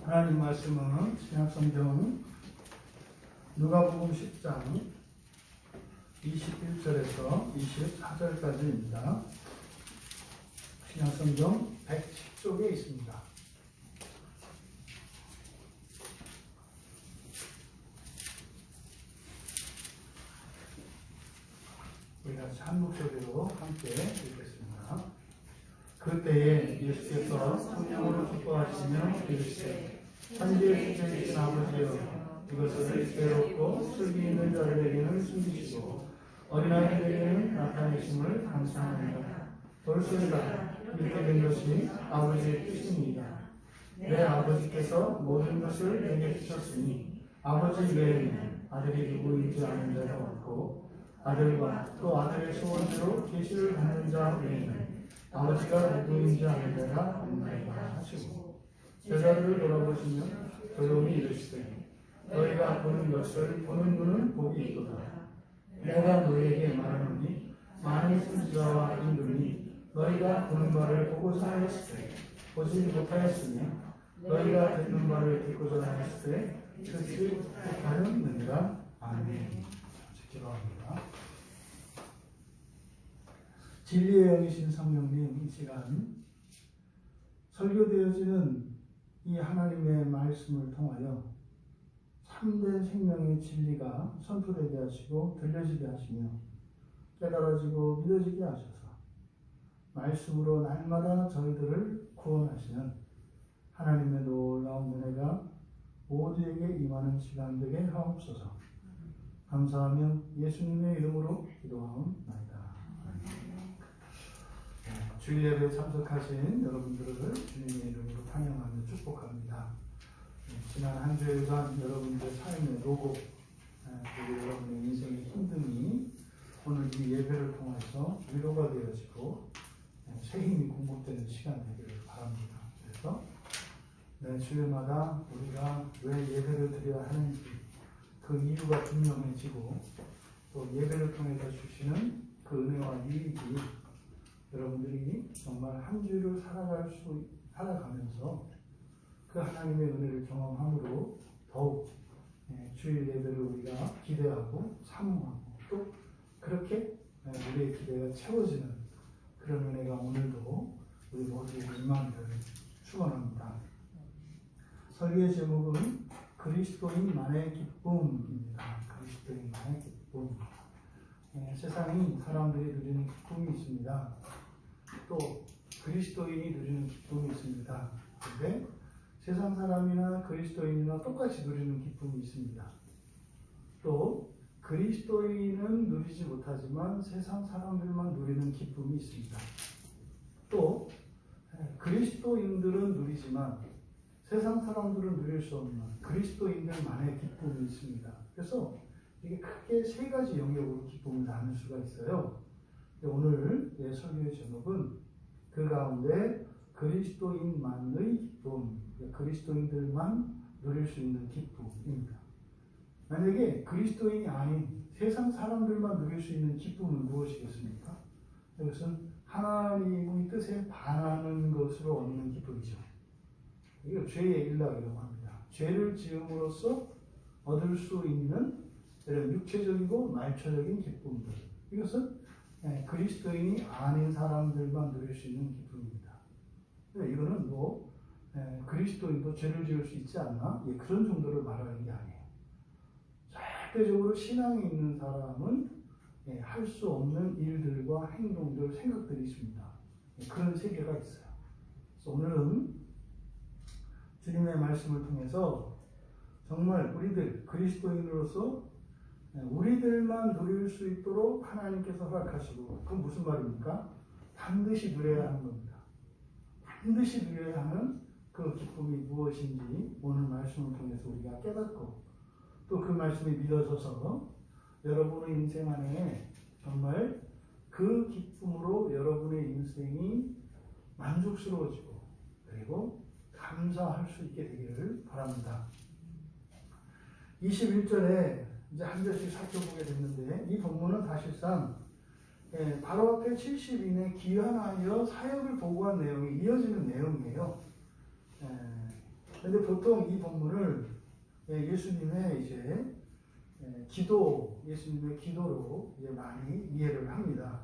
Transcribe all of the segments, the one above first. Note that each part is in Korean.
하나님 말씀은 신약성경 누가복음 10장 21절에서 24절까지입니다. 신약성경 110쪽에 있습니다. 우리가 한 목소리로 함께 읽겠습니다. 그때에 예수께서 성령으로 기뻐하시며 이르시되 천지에 주신 아버지여, 이것을 때롭고 슬기 있는 자들에게는 숨기시고 어린아이들에게는 나타내심을 감사합니다. 돌소리다. 이렇게 된 것이 아버지의 뜻입니다. 내 아버지께서 모든 것을 내게 주셨으니 아버지 외에는 아들이 누구인지 아는 자가 없고, 아들과 또 아들의 소원대로 계시를 받는 자 외에는 아버지가 누구인지 아는 자가 없나이다 하시고, 제자들을 돌아보시며 조용히 이르시되 너희가 보는 것을 보는 눈은 복이 있도다. 내가 너희에게 말하노니 많은 선지자와 인들이 너희가 보는 바를 보고자 하였을 때 보지 못하였으며, 너희가 듣는 바를 듣고자 하였을 때 듣지 못하였느니라. 아멘. 기도합니다. 진리의 영이신 성령님, 이 시간 설교되어지는 이 하나님의 말씀을 통하여 참된 생명의 진리가 선포되게 하시고 들려지게 하시며 깨달아지고 믿어지게 하셔서 말씀으로 날마다 저희들을 구원하시는 하나님의 놀라운 은혜가 모두에게 임하는 시간 되게 하옵소서. 감사하며 예수님의 이름으로 기도하옵나이다. 주일 예배에 참석하신 여러분들을 주님의 이름으로 환영하며 축복합니다. 지난 한 주일간 여러분들의 삶의 노고, 그리고 여러분의 인생의 힘듦이 오늘 이 예배를 통해서 위로가 되어지고 새 힘이 공급되는 시간 되기를 바랍니다. 그래서 매 주일마다 우리가 왜 예배를 드려야 하는지 그 이유가 분명해지고, 또 예배를 통해서 주시는 그 은혜와 유익이 여러분들이 정말 한 주를 살아가면서 그 하나님의 은혜를 경험함으로 더욱 주일 예배를 우리가 기대하고 사모하고, 또 그렇게 우리의 기대가 채워지는 그런 은혜가 오늘도 우리 모두에게 임하기를 축원합니다. 설교의 제목은 그리스도인만의 기쁨입니다. 그리스도인만의 기쁨. 세상이 사람들이 누리는 기쁨이 있습니다. 또 그리스도인이 누리는 기쁨이 있습니다. 그런데 세상 사람이나 그리스도인이나 똑같이 누리는 기쁨이 있습니다. 또 그리스도인은 누리지 못하지만 세상 사람들만 누리는 기쁨이 있습니다. 또 그리스도인들은 누리지만 세상 사람들은 누릴 수 없는 그리스도인들만의 기쁨이 있습니다. 그래서 이게 크게 세 가지 영역으로 기쁨을 나눌 수가 있어요. 오늘 설교의 제목은 그 가운데 그리스도인만의 기쁨, 그리스도인들만 누릴 수 있는 기쁨입니다. 만약에 그리스도인이 아닌 세상 사람들만 누릴 수 있는 기쁨은 무엇이겠습니까? 이것은 하나님의 뜻에 반하는 것으로 얻는 기쁨이죠. 이거 죄의 일락이라고 합니다. 죄를 지음으로써 얻을 수 있는 이런 육체적이고 말초적인 기쁨들, 이것은 그리스도인이 아닌 사람들만 누릴 수 있는 기쁨입니다. 이거는 그리스도인도 죄를 지을 수 있지 않나? 그런 정도를 말하는 게 아니에요. 절대적으로 신앙이 있는 사람은 할 수 없는 일들과 행동들, 생각들이 있습니다. 그런 세계가 있어요. 그래서 오늘은 주님의 말씀을 통해서 정말 우리들 그리스도인으로서 우리들만 누릴 수 있도록 하나님께서 허락하시고, 그건 무슨 말입니까? 반드시 누려야 하는 겁니다. 반드시 누려야 하는 그 기쁨이 무엇인지 오늘 말씀을 통해서 우리가 깨닫고, 또 그 말씀이 믿어져서 여러분의 인생 안에 정말 그 기쁨으로 여러분의 인생이 만족스러워지고 그리고 감사할 수 있게 되기를 바랍니다. 21절에 이제 한 절씩 살펴보게 됐는데, 이 본문은 사실상 바로 앞에 70인의 귀환하여 사역을 보고한 내용이 이어지는 내용이에요. 근데 보통 이 본문을 예수님의 이제 예수님의 기도로 많이 이해를 합니다.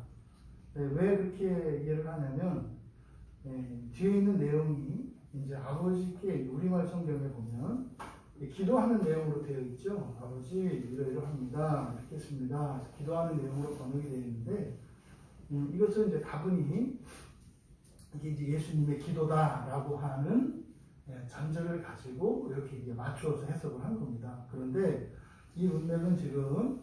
왜 그렇게 이해를 하냐면 뒤에 있는 내용이 이제 아버지께 우리말 성경에 보면 기도하는 내용으로 되어 있죠. 아버지 이러이러합니다. 이렇게 했습니다. 기도하는 내용으로 번역이 되어 있는데 이것은 이제 다분히 이게 이제 예수님의 기도다라고 하는 전제를 가지고 이렇게 이제 맞추어서 해석을 한 겁니다. 그런데 이 문맥은 지금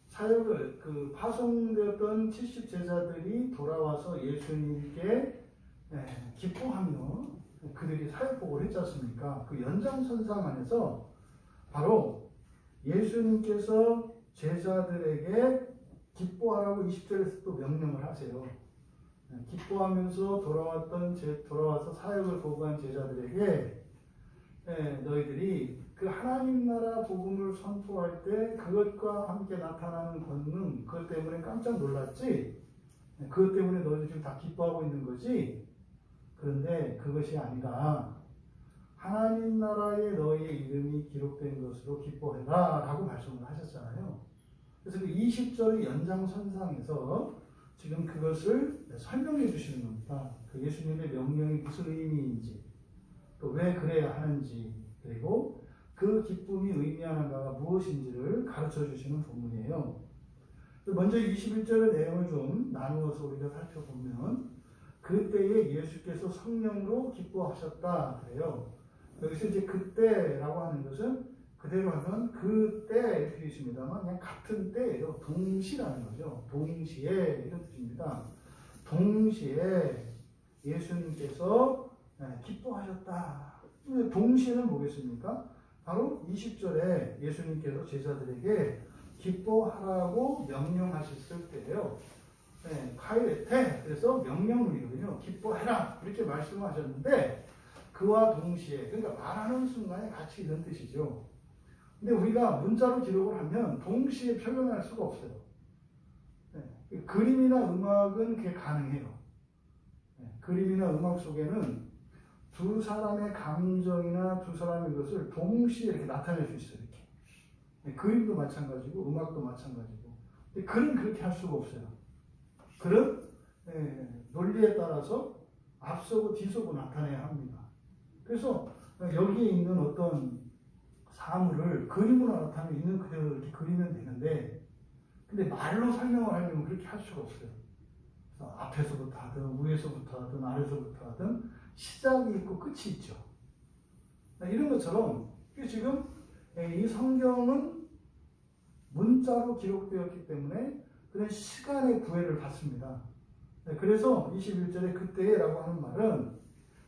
사역을 파송되었던 70제자들이 돌아와서 예수님께 기뻐하며 그들이 사역복을 했지 않습니까? 그 연장선상 안에서 바로 예수님께서 제자들에게 기뻐하라고 20절에서 또 명령을 하세요. 기뻐하면서 돌아와서 사역을 보고한 제자들에게 너희들이 그 하나님 나라 복음을 선포할 때 그것과 함께 나타나는 권능, 그것 때문에 깜짝 놀랐지? 그것 때문에 너희들 지금 다 기뻐하고 있는 거지? 그런데 그것이 아니라 하나님 나라에 너희의 이름이 기록된 것으로 기뻐해라 라고 말씀을 하셨잖아요. 그래서 그 20절의 연장선상에서 지금 그것을 설명해 주시는 겁니다. 그 예수님의 명령이 무슨 의미인지, 또 왜 그래야 하는지, 그리고 그 기쁨이 의미하는 바가 무엇인지를 가르쳐 주시는 본문이에요. 먼저 21절의 내용을 좀 나누어서 우리가 살펴보면 그때에 예수께서 성령으로 기뻐하셨다 그래요. 여기서 이제 그때라고 하는 것은 그대로 하면 그때 이렇게 있습니다만 그냥 같은 때예요. 동시라는 거죠. 동시에 이런 뜻입니다. 동시에 예수님께서 기뻐하셨다. 동시에는 뭐겠습니까? 바로 20절에 예수님께서 제자들에게 기뻐하라고 명령하셨을 때예요. 카이레테, 그래서 명령문이거든요. 기뻐해라 이렇게 말씀하셨는데 그와 동시에, 그러니까 말하는 순간에 같이 있는 뜻이죠. 근데 우리가 문자로 기록을 하면 동시에 표현할 수가 없어요. 그림이나 음악은 그게 가능해요. 그림이나 음악 속에는 두 사람의 감정이나 두 사람의 것을 동시에 이렇게 나타낼 수 있어요. 이렇게. 그림도 마찬가지고 음악도 마찬가지고. 근데 글은 그렇게 할 수가 없어요. 글은 논리에 따라서 앞서고 뒤서고 나타내야 합니다. 그래서 여기에 있는 어떤 사물을 그림으로 나타내면 있는 그대로 이렇게 그리면 되는데, 근데 말로 설명을 하려면 그렇게 할 수가 없어요. 그래서 앞에서부터 하든 위에서부터 하든 아래서부터 하든 시작이 있고 끝이 있죠. 이런 것처럼 지금 이 성경은 문자로 기록되었기 때문에 그런 시간의 구애를 받습니다. 그래서 21절에 그때라고 하는 말은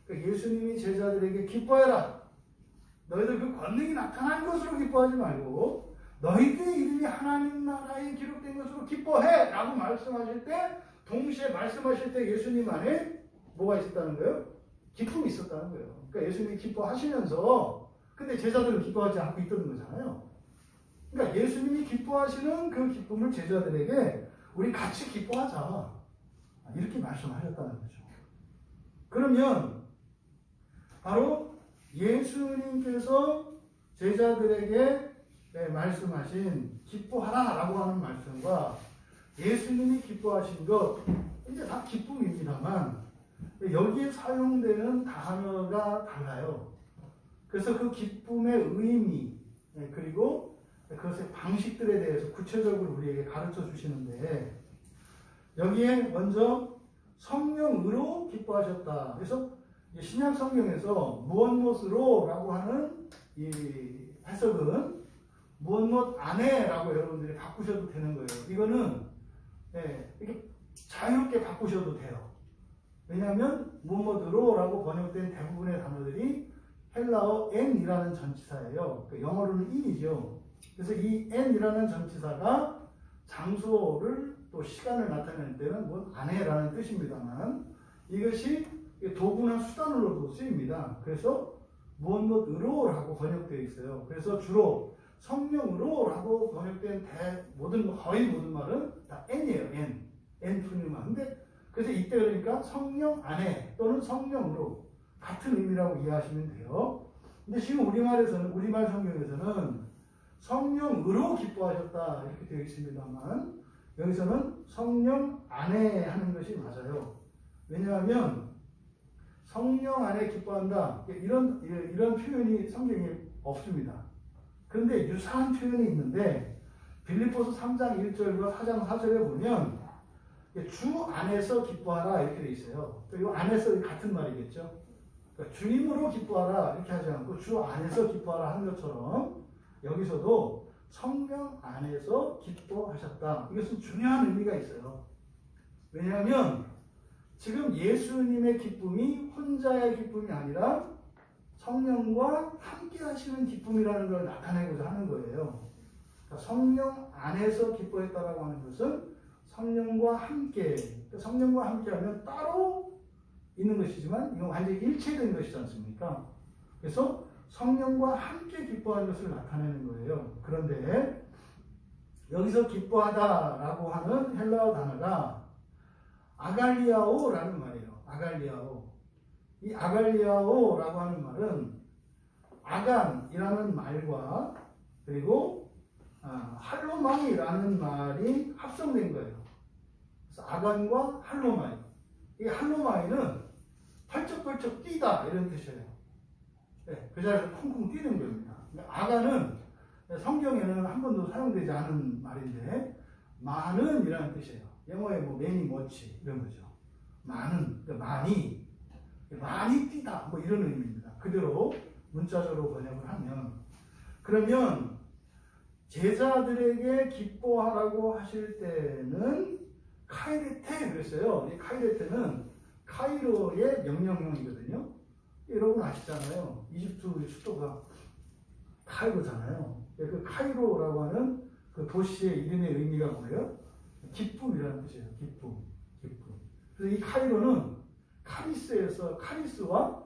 예수님이 제자들에게 기뻐해라. 너희들 그 권능이 나타난 것으로 기뻐하지 말고 너희들의 이름이 하나님 나라에 기록된 것으로 기뻐해 라고 말씀하실 때, 동시에 말씀하실 때 예수님 안에 뭐가 있었다는 거예요? 기쁨이 있었다는 거예요. 그러니까 예수님이 기뻐하시면서 근데 제자들은 기뻐하지 않고 있던 거잖아요. 그러니까 예수님이 기뻐하시는 그 기쁨을 제자들에게 우리 같이 기뻐하자 이렇게 말씀하셨다는 거죠. 그러면 바로 예수님께서 제자들에게 말씀하신 기뻐하라라고 하는 말씀과 예수님이 기뻐하신 것, 이제 다 기쁨입니다만 여기에 사용되는 단어가 달라요. 그래서 그 기쁨의 의미 그리고 그것의 방식들에 대해서 구체적으로 우리에게 가르쳐 주시는데, 여기에 먼저 성령으로 기뻐하셨다. 그래서 신약 성경에서 무엇무엇으로 라고 하는 이 해석은 무엇무엇 안에라고 여러분들이 바꾸셔도 되는 거예요. 이거는 이렇게 자유롭게 바꾸셔도 돼요. 왜냐하면 무엇무엇으로 라고 번역된 대부분의 단어들이 헬라어 n이라는 전치사예요. 영어로는 in이죠. 그래서 이 n이라는 전치사가 장소를 또 시간을 나타낼 때는 뭐 안에라는 뜻입니다만, 이것이 도구나 수단으로도 쓰입니다. 그래서 무엇무엇으로라고 번역되어 있어요. 그래서 주로 성령으로라고 번역된 거의 모든 말은 다 n이에요. n 풀리만. 근데 그래서 이때 그러니까 성령 안에 또는 성령으로, 같은 의미라고 이해하시면 돼요. 근데 지금 우리말 성경에서는 성령으로 기뻐하셨다 이렇게 되어 있습니다만 여기서는 성령 안에 하는 것이 맞아요. 왜냐하면 성령 안에 기뻐한다 이런 표현이 성경에 없습니다. 그런데 유사한 표현이 있는데 빌립보서 3장 1절과 4장 4절에 보면 주 안에서 기뻐하라 이렇게 되어 있어요. 이 안에서 같은 말이겠죠. 그러니까 주님으로 기뻐하라 이렇게 하지 않고 주 안에서 기뻐하라 하는 것처럼 여기서도 성령 안에서 기뻐하셨다. 이것은 중요한 의미가 있어요. 왜냐하면 지금 예수님의 기쁨이 혼자의 기쁨이 아니라 성령과 함께 하시는 기쁨이라는 걸 나타내고자 하는 거예요. 그러니까 성령 안에서 기뻐했다라고 하는 것은 성령과 함께, 성령과 함께 하면 따로 있는 것이지만 이건 완전히 일체된 것이지 않습니까? 그래서 성령과 함께 기뻐하는 것을 나타내는 거예요. 그런데 여기서 기뻐하다라고 하는 헬라어 단어가 아갈리아오라는 말이에요. 아갈리아오. 이 아갈리아오라고 하는 말은 아간이라는 말과 그리고 할로마이라는 말이 합성된 거예요. 그래서 아간과 할로마이. 이 할로마이는 펄쩍펄쩍 뛰다 이런 뜻이에요. 네, 그 자리에서 쿵쿵 뛰는 겁니다. 아간은 성경에는 한 번도 사용되지 않은 말인데 많은 이라는 뜻이에요. 영어에 뭐 many, much 이런 거죠. 많은, 많이 뛰다 뭐 이런 의미입니다. 그대로 문자적으로 번역을 하면 그러면 제자들에게 기뻐하라고 하실 때는 카이레테 그랬어요. 이 카이레테는 카이로의 명령형이거든요. 여러분 아시잖아요. 이집트 수도가 카이로잖아요. 그 카이로라고 하는 그 도시의 이름의 의미가 뭐예요? 기쁨이라는 뜻이에요. 기쁨. 그래서 이 카이로는 카리스에서 카리스와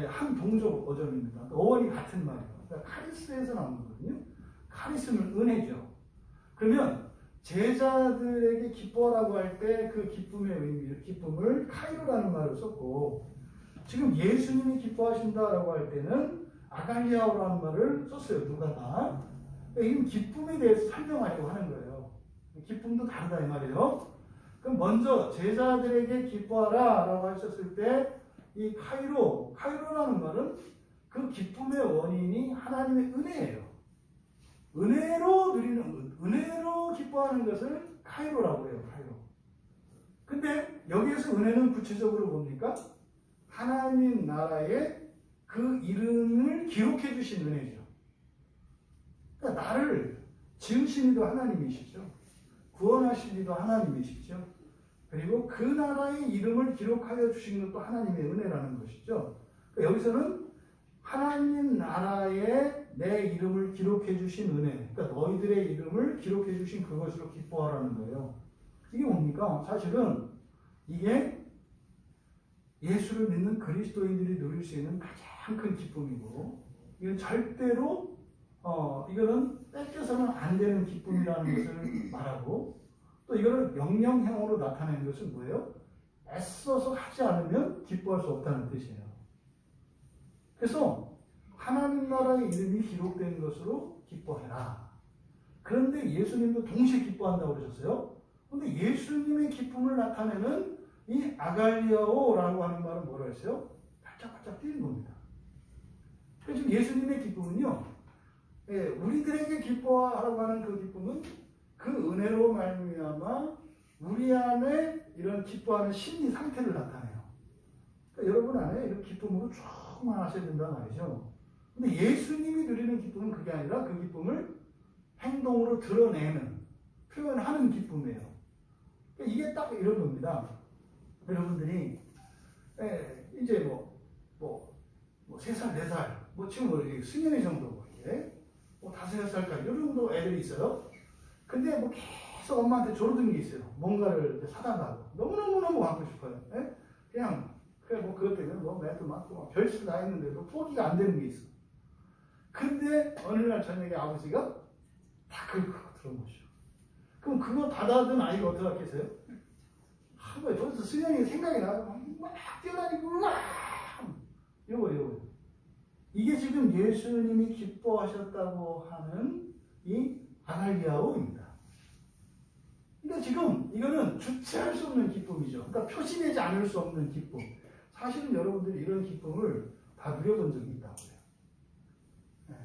한 동족 어점입니다. 그러니까 어원이 같은 말이에요. 그러니까 카리스에서 나온 거거든요. 카리스는 은혜죠. 그러면 제자들에게 기뻐라고 할 때 그 기쁨의 의미, 기쁨을 카이로라는 말을 썼고 지금 예수님이 기뻐하신다라고 할 때는 아갈리아오라는 말을 썼어요. 누가가. 이건 기쁨에 대해서 설명하려고 하는 거예요. 기쁨도 다르다 이 말이에요. 그럼 먼저 제자들에게 기뻐하라라고 하셨을 때 이 카이로라는 말은 그 기쁨의 원인이 하나님의 은혜예요. 은혜로 기뻐하는 것을 카이로라고 해요. 카이로. 근데 여기에서 은혜는 구체적으로 뭡니까? 하나님 나라의 그 이름을 기록해 주신 은혜죠. 그러니까 나를 지으신 이도 하나님이시죠. 구원하신 이도 하나님이시죠. 그리고 그 나라의 이름을 기록하여 주신 것도 하나님의 은혜라는 것이죠. 그러니까 여기서는 하나님 나라에 내 이름을 기록해 주신 은혜, 그러니까 너희들의 이름을 기록해 주신 그것으로 기뻐하라는 거예요. 이게 뭡니까? 사실은 이게 예수를 믿는 그리스도인들이 누릴 수 있는 가장 큰 기쁨이고 이건 절대로 이거는 뺏겨서는 안 되는 기쁨이라는 것을 말하고 또 이거를 명령형으로 나타내는 것은 뭐예요? 애써서 하지 않으면 기뻐할 수 없다는 뜻이에요. 그래서 하나님 나라의 이름이 기록된 것으로 기뻐해라. 그런데 예수님도 동시에 기뻐한다고 그러셨어요. 그런데 예수님의 기쁨을 나타내는 이 아갈리아오라고 하는 말은 뭐라 했어요? 발짝발짝 뛰는 겁니다. 그래서 지금 예수님의 기쁨은요, 우리들에게 기뻐하라고 하는 그 기쁨은 그 은혜로 말미암아 우리 안에 이런 기뻐하는 심리 상태를 나타내요. 그러니까 여러분 안에 이런 기쁨으로 충만하셔야 된단 말이죠. 근데 예수님이 누리는 기쁨은 그게 아니라 그 기쁨을 행동으로 드러내는, 표현하는 기쁨이에요. 그러니까 이게 딱 이런 겁니다. 여러분들이 이제 뭐 3살, 4살, 지금 승현이 정도고 이게 5, 6살까지 이 정도 애들이 있어요. 근데 계속 엄마한테 조르는 게 있어요. 뭔가를 사달라고. 너무너무 갖고 싶어요. 그냥 그것 때문에 매도 맞고 별짓 다 했는데도 포기가 안 되는 게 있어. 근데 어느 날 저녁에 아버지가 다 그걸 들어보셔. 그럼 그거 받아든 아이가 어떻게 하겠어요? 벌써 수영이 생각이 나요. 막 뛰어다니고 막 요거. 이게 지금 예수님이 기뻐하셨다고 하는 이 아날리아오입니다. 그러니까 지금 이거는 주체할 수 없는 기쁨이죠. 그러니까 표시되지 않을 수 없는 기쁨. 사실은 여러분들이 이런 기쁨을 다 누려본 적이 있다고요.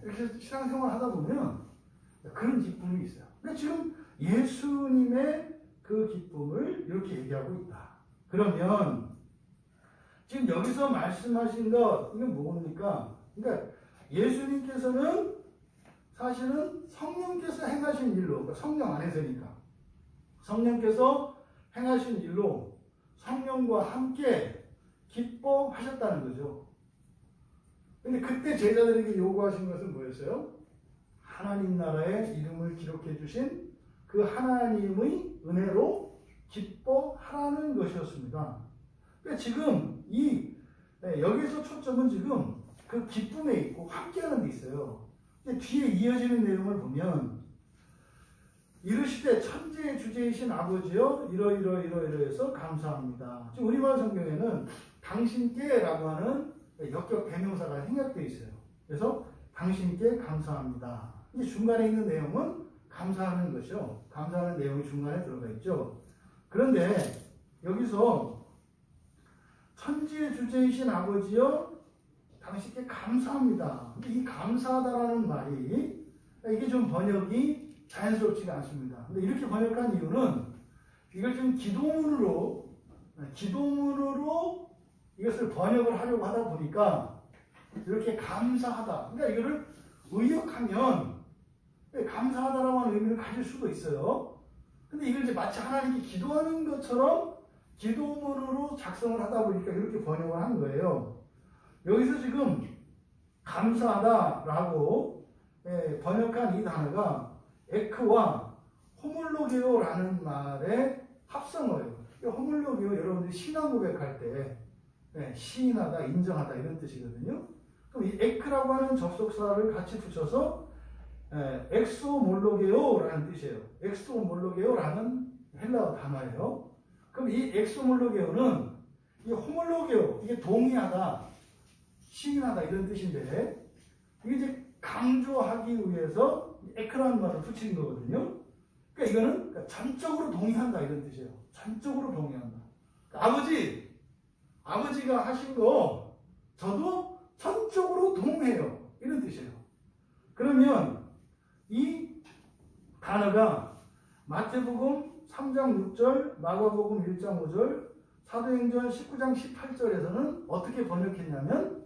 이렇게 신앙생활 하다 보면 그런 기쁨이 있어요. 그러니까 지금 예수님의 그 기쁨을 이렇게 얘기하고 있다. 그러면 지금 여기서 말씀하신 것 이건 뭡니까? 그러니까 예수님께서는 사실은 성령께서 행하신 일로, 그러니까 성령 안에서니까 성령께서 행하신 일로 성령과 함께 기뻐하셨다는 거죠. 근데 그때 제자들에게 요구하신 것은 뭐였어요? 하나님 나라의 이름을 기록해 주신 그 하나님의 은혜로 기뻐하라는 것이었습니다. 그러니까 지금 여기서 초점은 지금 그 기쁨에 있고 함께하는 데 있어요. 뒤에 이어지는 내용을 보면 이르시되 천지의 주제이신 아버지여 이러해서 감사합니다. 지금 우리말 성경에는 당신께라고 하는 역격 대명사가 생략되어 있어요. 그래서 당신께 감사합니다. 이 중간에 있는 내용은 감사하는 것이요. 감사하는 내용이 중간에 들어가 있죠. 그런데 여기서 천지의 주제이신 아버지여 당신께 감사합니다. 이 감사하다라는 말이 이게 좀 번역이 자연스럽지가 않습니다. 근데 이렇게 번역한 이유는 이걸 좀 기도문으로 이것을 번역을 하려고 하다 보니까 이렇게 감사하다. 그러니까 이거를 의역하면 감사하다라고 하는 의미를 가질 수도 있어요. 근데 이걸 이제 마치 하나님께 기도하는 것처럼 기도문으로 작성을 하다 보니까 이렇게 번역을 한 거예요. 여기서 지금 감사하다라고 번역한 이 단어가 에크와 호물로게오라는 말의 합성어예요. 호물로게오 여러분들이 신앙 고백할 때 시인하다, 인정하다 이런 뜻이거든요. 그럼 이 에크라고 하는 접속사를 같이 붙여서 엑소몰로게오라는 뜻이에요. 엑소몰로게오라는 헬라어 단어예요. 그럼 이 엑소몰로게오는 이 호몰로게오, 이게 동의하다, 시인하다 이런 뜻인데 이게 이제 강조하기 위해서 에크라는 말을 붙이는 거거든요. 그러니까 이거는 전적으로 동의한다 이런 뜻이에요. 전적으로 동의한다. 그러니까 아버지가 하신 거 저도 전적으로 동의해요. 이런 뜻이에요. 그러면 이 단어가 마태복음 3장 6절, 마가복음 1장 5절, 사도행전 19장 18절에서는 어떻게 번역했냐면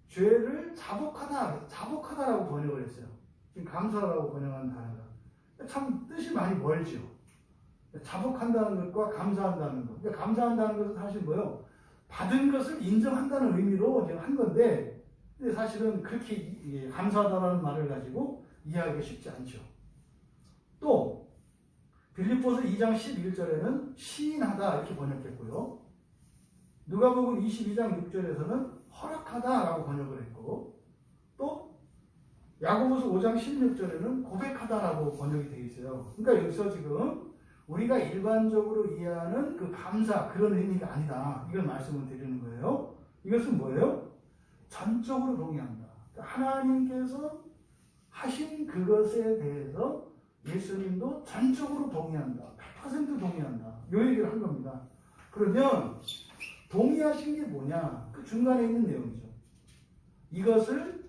죄를 자복하다라고 번역을 했어요. 지금 감사라고 번역한 단어가. 참 뜻이 많이 멀죠. 자복한다는 것과 감사한다는 것. 그러니까 감사한다는 것은 사실 뭐예요? 받은 것을 인정한다는 의미로 지금 한 건데, 근데 사실은 그렇게 감사하다라는 말을 가지고 이해하기가 쉽지 않죠. 또 빌립보서 2장 11절에는 시인하다 이렇게 번역했고요. 누가복음 22장 6절에서는 허락하다라고 번역을 했고, 또 야고보서 5장 16절에는 고백하다라고 번역이 되어 있어요. 그러니까 여기서 지금 우리가 일반적으로 이해하는 그 감사 그런 의미가 아니다. 이걸 말씀을 드리는 거예요. 이것은 뭐예요? 전적으로 동의한다. 하나님께서 하신 그것에 대해서 예수님도 전적으로 동의한다. 100% 동의한다. 이 얘기를 한 겁니다. 그러면 동의하신 게 뭐냐? 그 중간에 있는 내용이죠. 이것을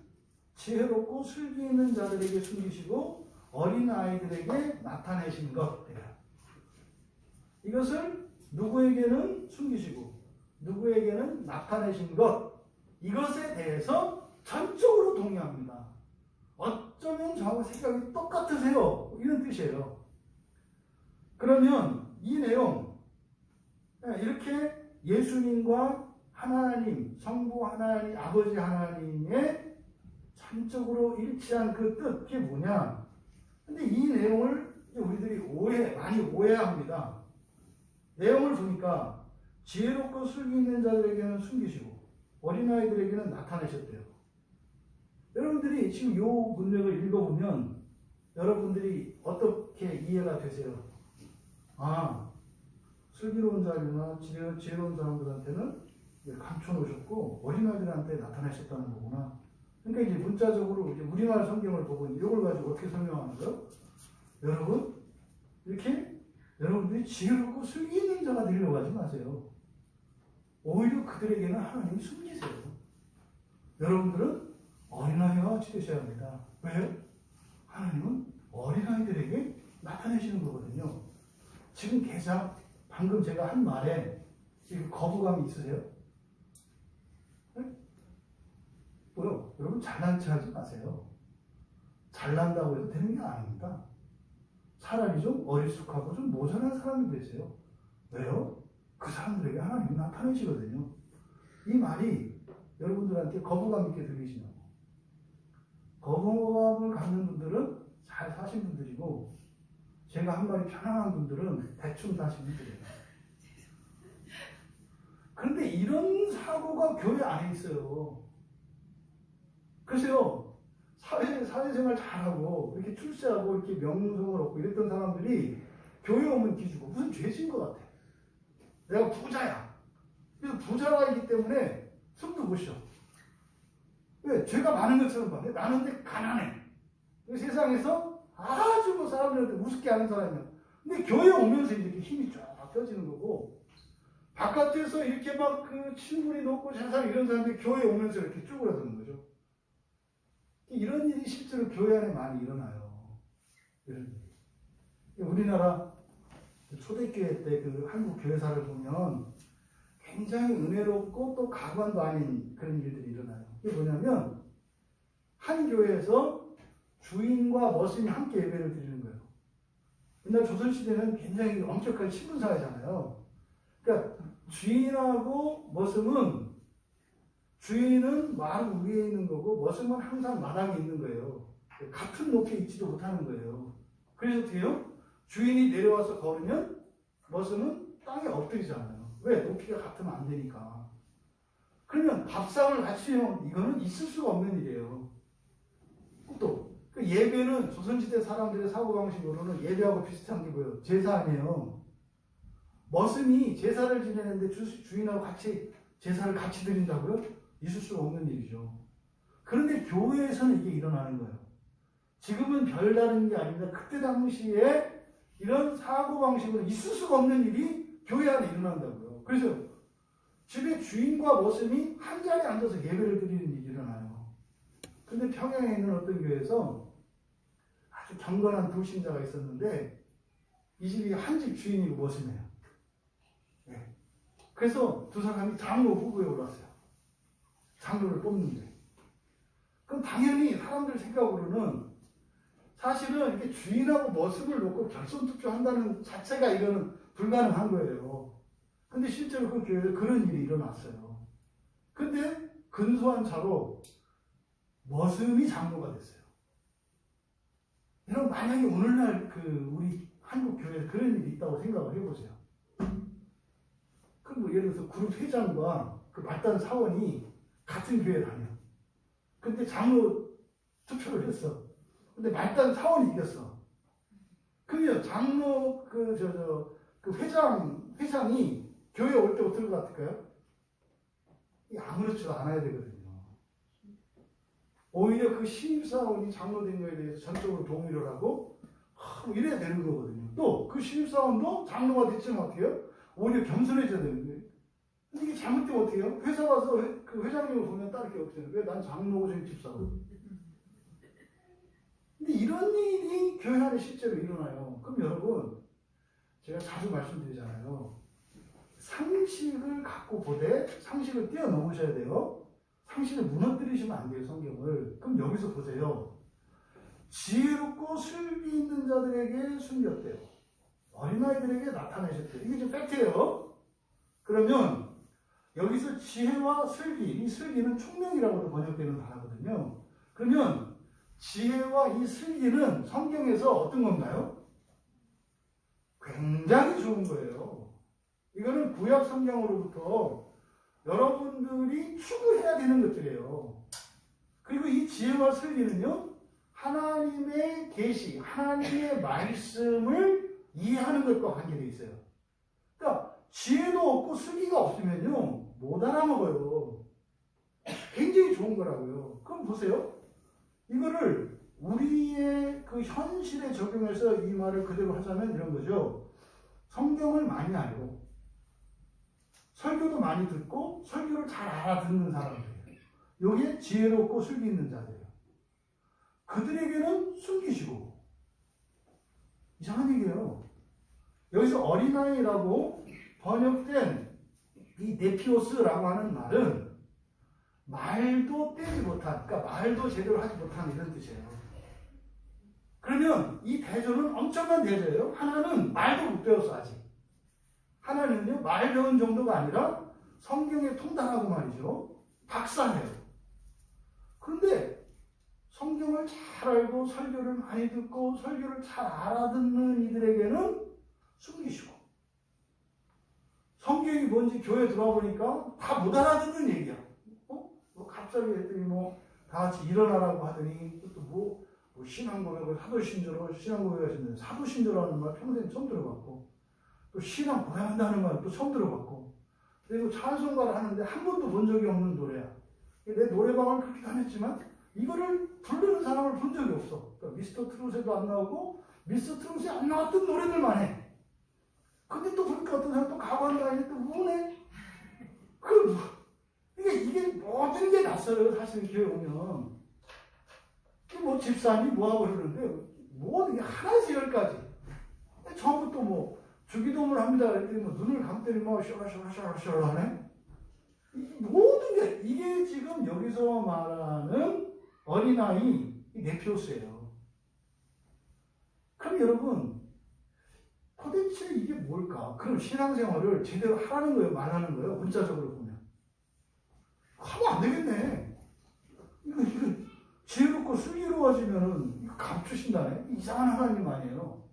지혜롭고 슬기 있는 자들에게 숨기시고 어린 아이들에게 나타내신 것. 이것을 누구에게는 숨기시고 누구에게는 나타내신 것. 이것에 대해서 전적으로 동의합니다. 어쩌면 저하고 생각이 똑같으세요. 이런 뜻이에요. 그러면 이 내용 이렇게 예수님과 하나님, 성부 하나님, 아버지 하나님의 전적으로 일치한 그 뜻, 그게 뭐냐? 근데 이 내용을 우리들이 많이 오해합니다. 내용을 보니까 지혜롭고 슬기 있는 자들에게는 숨기시고 어린아이들에게는 나타내셨대요. 여러분들이 지금 이 문맥을 읽어보면 여러분들이 어떻게 이해가 되세요? 아, 슬기로운 자들이나 지혜로운 사람들한테는 감춰놓으셨고 어린아이들한테 나타나셨다는 거구나. 그러니까 이제 문자적으로 이제 우리말 성경을 보고 이걸 가지고 어떻게 설명하는 거예요? 여러분, 이렇게 여러분들이 지혜롭고 슬기 있는 자가 되려고 하지 마세요. 오히려 그들에게는 하나님이 숨기세요. 여러분들은 어린아이와 같이 되셔야 합니다. 왜? 하나님은 어린아이들에게 나타내시는 거거든요. 지금 방금 제가 한 말에 거부감이 있으세요? 네? 뭐요? 여러분 잘난 체 하지 마세요. 잘난다고 해서 되는 게 아닙니다. 차라리 좀 어리숙하고 좀 모자란 사람이 되세요. 왜요? 그 사람들에게 하나님이 나타내시거든요. 이 말이 여러분들한테 거부감 있게 들리시냐고. 거부감을 갖는 분들은 잘 사신 분들이고, 제가 한 말이 편안한 분들은 대충 사신 분들이에요. 그런데 이런 사고가 교회 안에 있어요. 글쎄요, 사회생활 잘하고, 이렇게 출세하고, 이렇게 명성을 얻고 이랬던 사람들이 교회 오면 기주고, 무슨 죄진 것 같아. 내가 부자야. 그래서 부자이기 때문에 숨도 못 쉬어. 왜? 죄가 많은 것처럼 봐. 나는 근데 가난해. 세상에서 아주 뭐 사람들한테 우습게 하는 사람이야. 근데 교회 오면서 이렇게 힘이 쫙 펴지는 거고, 바깥에서 이렇게 막 그 친분이 높고 세상 이런 사람들이 교회 오면서 이렇게 쪼그라드는 거죠. 이런 일이 실제로 교회 안에 많이 일어나요. 이런 일이. 우리나라 초대교회 때 그 한국 교회사를 보면 굉장히 은혜롭고 또 가관도 아닌 그런 일들이 일어나요. 이게 뭐냐면 한 교회에서 주인과 머슴이 함께 예배를 드리는 거예요. 옛날 조선시대는 굉장히 엄격한 신분사회잖아요. 그러니까 주인하고 머슴은, 주인은 마루 위에 있는 거고 머슴은 항상 마당에 있는 거예요. 같은 높이에 있지도 못하는 거예요. 그래서 어떻게 해요? 주인이 내려와서 걸으면 머슴은 땅에 엎드리잖아요. 왜? 높이가 같으면 안 되니까. 그러면 밥상을 같이 해요. 이거는 있을 수가 없는 일이에요. 또 그 예배는 조선시대 사람들의 사고방식으로는 예배하고 비슷한 게 뭐예요? 제사 아니에요. 머슴이 제사를 지내는데 주인하고 같이 제사를 같이 드린다고요? 있을 수가 없는 일이죠. 그런데 교회에서는 이게 일어나는 거예요. 지금은 별다른 게 아닙니다. 그때 당시에 이런 사고방식으로 있을 수가 없는 일이 교회 안에 일어난다고요. 그래서 집에 주인과 머슴이 한 자리에 앉아서 예배를 드리는 일이 일어나요. 근데 평양에 있는 어떤 교회에서 아주 경건한 불신자가 있었는데 이 집이 한 집 주인이고 머슴이에요. 네. 그래서 두 사람이 장로 후보에 올랐어요. 장로를 뽑는데. 그럼 당연히 사람들 생각으로는 사실은 이렇게 주인하고 머슴을 놓고 결선투표한다는 자체가 이거는 불가능한 거예요. 근데 실제로 그 교회에 그런 일이 일어났어요. 근데 근소한 차로 머슴이 장로가 됐어요. 여러분, 만약에 오늘날 우리 한국 교회에 그런 일이 있다고 생각을 해보세요. 그럼 뭐 예를 들어서 그룹 회장과 그 말단 사원이 같은 교회에 다녀. 근데 장로 투표를 했어. 근데 말단 사원이 이겼어. 그러면 장로 그 회장이 교회에 올 때 어떨 것 같을까요? 아무렇지도 않아야 되거든요. 오히려 그 신입사원이 장로된 거에 대해서 전적으로 동의를 하고 뭐 이래야 되는 거거든요. 또 그 신입사원도 장로가 됐지만 어떻게 해요? 오히려 겸손해져야 되는 거예요. 근데 이게 잘못되면 어떻게 해요? 회사 와서 그 회장님을 보면 따르게 어떻게 해요? 왜 난 장로고 저기 집사고. 근데 이런 일이 교회 안에 실제로 일어나요. 그럼 여러분, 제가 자주 말씀드리잖아요. 상식을 갖고 보되 상식을 뛰어넘으셔야 돼요. 상식을 무너뜨리시면 안 돼요, 성경을. 그럼 여기서 보세요. 지혜롭고 슬기 있는 자들에게 숨겼대요. 어린아이들에게 나타내셨대요. 이게 지금 팩트예요. 그러면 여기서 지혜와 슬기, 이 슬기는 총명이라고도 번역되는 단어거든요. 그러면 지혜와 이 슬기는 성경에서 어떤 건가요? 굉장히 좋은 거예요. 이거는 구약 성경으로부터 여러분들이 추구해야 되는 것들이에요. 그리고 이 지혜와 슬기는요, 하나님의 계시, 하나님의 말씀을 이해하는 것과 관계되어 있어요. 그러니까 지혜도 없고 슬기가 없으면요, 못 알아먹어요. 굉장히 좋은 거라고요. 그럼 보세요. 이거를 우리의 그 현실에 적용해서 이 말을 그대로 하자면 이런 거죠. 성경을 많이 알고 설교도 많이 듣고 설교를 잘 알아듣는 사람들이에요. 여기에 지혜롭고 슬기 있는 자들이에요. 그들에게는 숨기시고 이상한 얘기예요. 여기서 어린아이라고 번역된 이 네피오스라고 하는 말은 말도 떼지 못한, 그러니까 말도 제대로 하지 못한 이런 뜻이에요. 그러면 이 대조는 엄청난 대조예요. 하나는 말도 못 배웠어 아직. 하나는요 말 배운 정도가 아니라 성경에 통달하고 말이죠. 박사예요. 그런데 성경을 잘 알고 설교를 많이 듣고 설교를 잘 알아듣는 이들에게는 숨기시고 성경이 뭔지 교회 들어와 보니까 다 못 알아듣는 얘기야. 갑자기 했더니 다 같이 일어나라고 하더니 또 신앙고백을 신앙고백 하시는데 사도신조라는 말 평생 처음 들어봤고 또 신앙 고백한다는 말 또 처음 들어봤고 그리고 찬송가를 하는데 한 번도 본 적이 없는 노래야. 내 노래방을 그렇게 다녔지만 이거를 부르는 사람을 본 적이 없어. 그러니까 미스터 트롯에도 안 나오고 미스터 트롯에 안 나왔던 노래들만 해. 근데 또 보니까 어떤 사람 또 가관을 하니 또 우네. 그러니까 이게 모든 게 낯설어요. 사실 교회 오면. 집사님이 뭐하고 그러는데 모든 게 하나에서 열까지. 전부 또 주기도문을 합니다. 그랬더니 눈을 감더니 샤라샤라샤라샤라 하네. 모든 게 이게 지금 여기서 말하는 어린아이 네피오스예요. 그럼 여러분 도대체 이게 뭘까? 그럼 신앙생활을 제대로 하라는 거예요? 말하는 거예요? 문자적으로 보면 하면 안 되겠네. 이거 지혜롭고 슬기로워지면은 이거 감추신다네. 이상한 하나님 아니에요.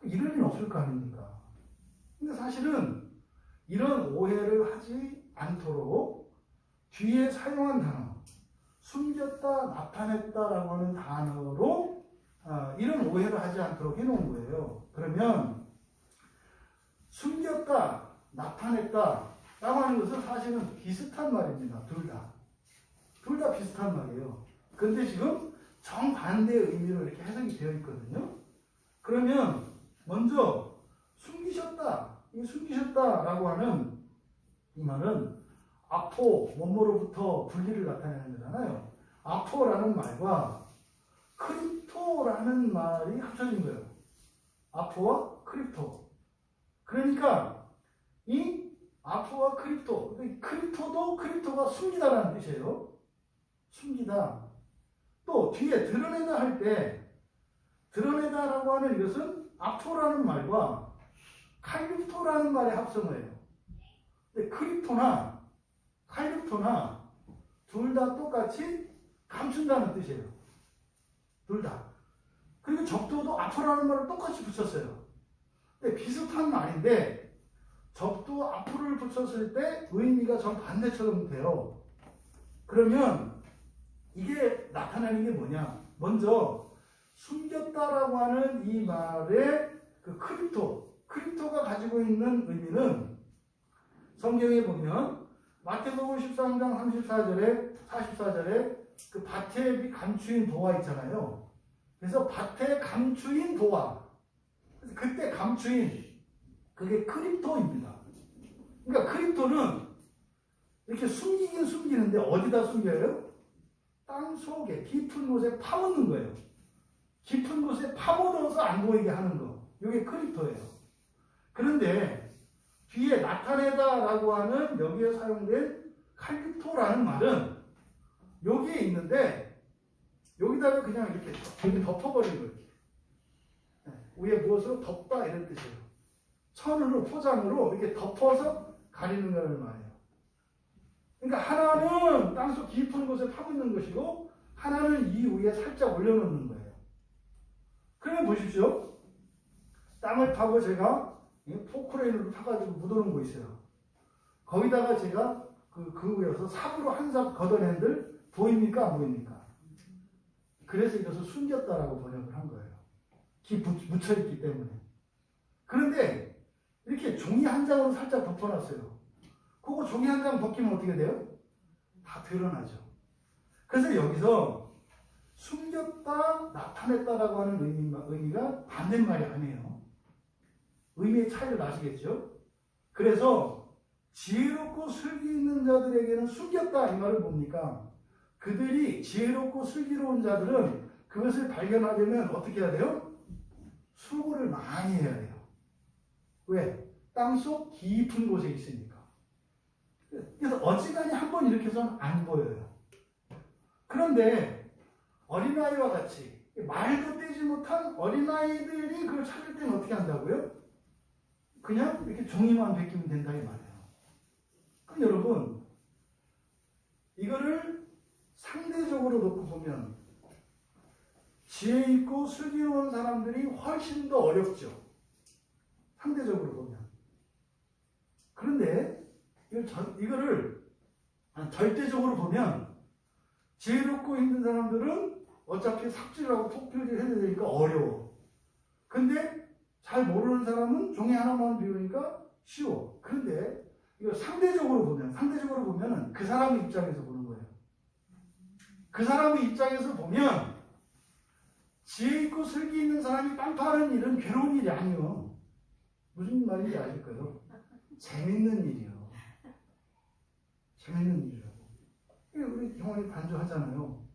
이럴 일은 없을 거 아닙니까? 근데 사실은 이런 오해를 하지 않도록 뒤에 사용한 단어, 숨겼다, 나타냈다라고 하는 단어로 이런 오해를 하지 않도록 해놓은 거예요. 그러면 숨겼다, 나타냈다라고 하는 것은 사실은 비슷한 말입니다. 둘 다. 둘 다 비슷한 말이에요. 그런데 지금 정반대의 의미로 이렇게 해석이 되어 있거든요. 그러면 먼저 숨기셨다라고 하는 이 말은 아포, 뭐뭐로부터 분리를 나타내는 거잖아요. 아포라는 말과 크립토라는 말이 합쳐진 거예요. 아포와 크립토. 그러니까 이 아포와 크립토, 크립토도 크립토가 숨기다라는 뜻이에요. 숨기다. 또 뒤에 드러내다 할 때 드러내다라고 하는 이것은 아포라는 말과 칼립토라는 말의 합성어예요. 근데 크립토나 칼립토나 둘 다 똑같이 감춘다는 뜻이에요. 둘 다. 그리고 적도도 아포라는 말을 똑같이 붙였어요. 근데 비슷한 말인데 적도 아포를 붙였을 때 의미가 정반대처럼 돼요. 그러면 이게 나타나는 게 뭐냐? 먼저 숨겼다라고 하는 이 말의 그 크립토가 가지고 있는 의미는 성경에 보면 마태복음 13장 44절에 그 밭에 감추인 도화 있잖아요. 그래서 밭에 감추인 도화. 그때 감추인 그게 크립토입니다. 그러니까 크립토는 이렇게 숨기긴 숨기는데 어디다 숨겨요? 땅 속에 깊은 곳에 파묻는 거예요. 깊은 곳에 파묻어서 안 보이게 하는 거. 이게 크립토예요. 그런데 뒤에 나타내다라고 하는 여기에 사용된 칼립토라는 말은 여기에 있는데 여기다가 그냥 이렇게 덮어버린 거예요. 위에 무엇으로 덮다 이런 뜻이에요. 천으로 포장으로 이렇게 덮어서 가리는 거라는 말이에요. 그러니까 하나는 땅속 깊은 곳에 파묻는 것이고 하나는 이 위에 살짝 올려놓는 거예요. 그러면 보십시오. 땅을 파고 제가 포크레인으로 파가지고 묻어놓은 거 있어요. 거기다가 제가 그 위에서 삽으로 한 삽 걷어낸들 보입니까? 안 보입니까? 그래서 이것을 숨겼다라고 번역을 한 거예요. 묻혀있기 때문에. 그런데 이렇게 종이 한 장으로 살짝 덮어놨어요. 그거 종이 한 장 벗기면 어떻게 돼요? 다 드러나죠. 그래서 여기서 숨겼다, 나타냈다라고 하는 의미가 반대말이 아니에요. 의미의 차이를 아시겠죠? 그래서 지혜롭고 슬기 있는 자들에게는 숨겼다 이 말을 뭡니까? 그들이 지혜롭고 슬기로운 자들은 그것을 발견하려면 어떻게 해야 돼요? 수고를 많이 해야 돼요. 왜? 땅속 깊은 곳에 있으니까. 그래서 어지간히 한번 이렇게 해서는 안 보여요. 그런데 어린아이와 같이 말도 떼지 못한 어린아이들이 그걸 찾을 때는 어떻게 한다고요? 그냥 이렇게 종이만 베끼면 된다 이 말이에요. 그럼 여러분 이거를 상대적으로 놓고 보면 지혜 있고 슬기로운 사람들이 훨씬 더 어렵죠. 상대적으로 보면. 그런데 이거를 절대적으로 보면 지혜롭고 있는 사람들은 어차피 삽질하고 톡필을 해야 되니까 어려워. 근데 잘 모르는 사람은 종이 하나만 비우니까 쉬워. 그런데 이거 상대적으로 보면 그 사람의 입장에서 보는 거예요. 그 사람의 입장에서 보면 지혜 있고 슬기 있는 사람이 땅 파는 일은 괴로운 일이 아니에요. 무슨 말인지 아실 거예요. 재밌는 일이에요. 재밌는 일이라고. 우리 경원이 반주하잖아요.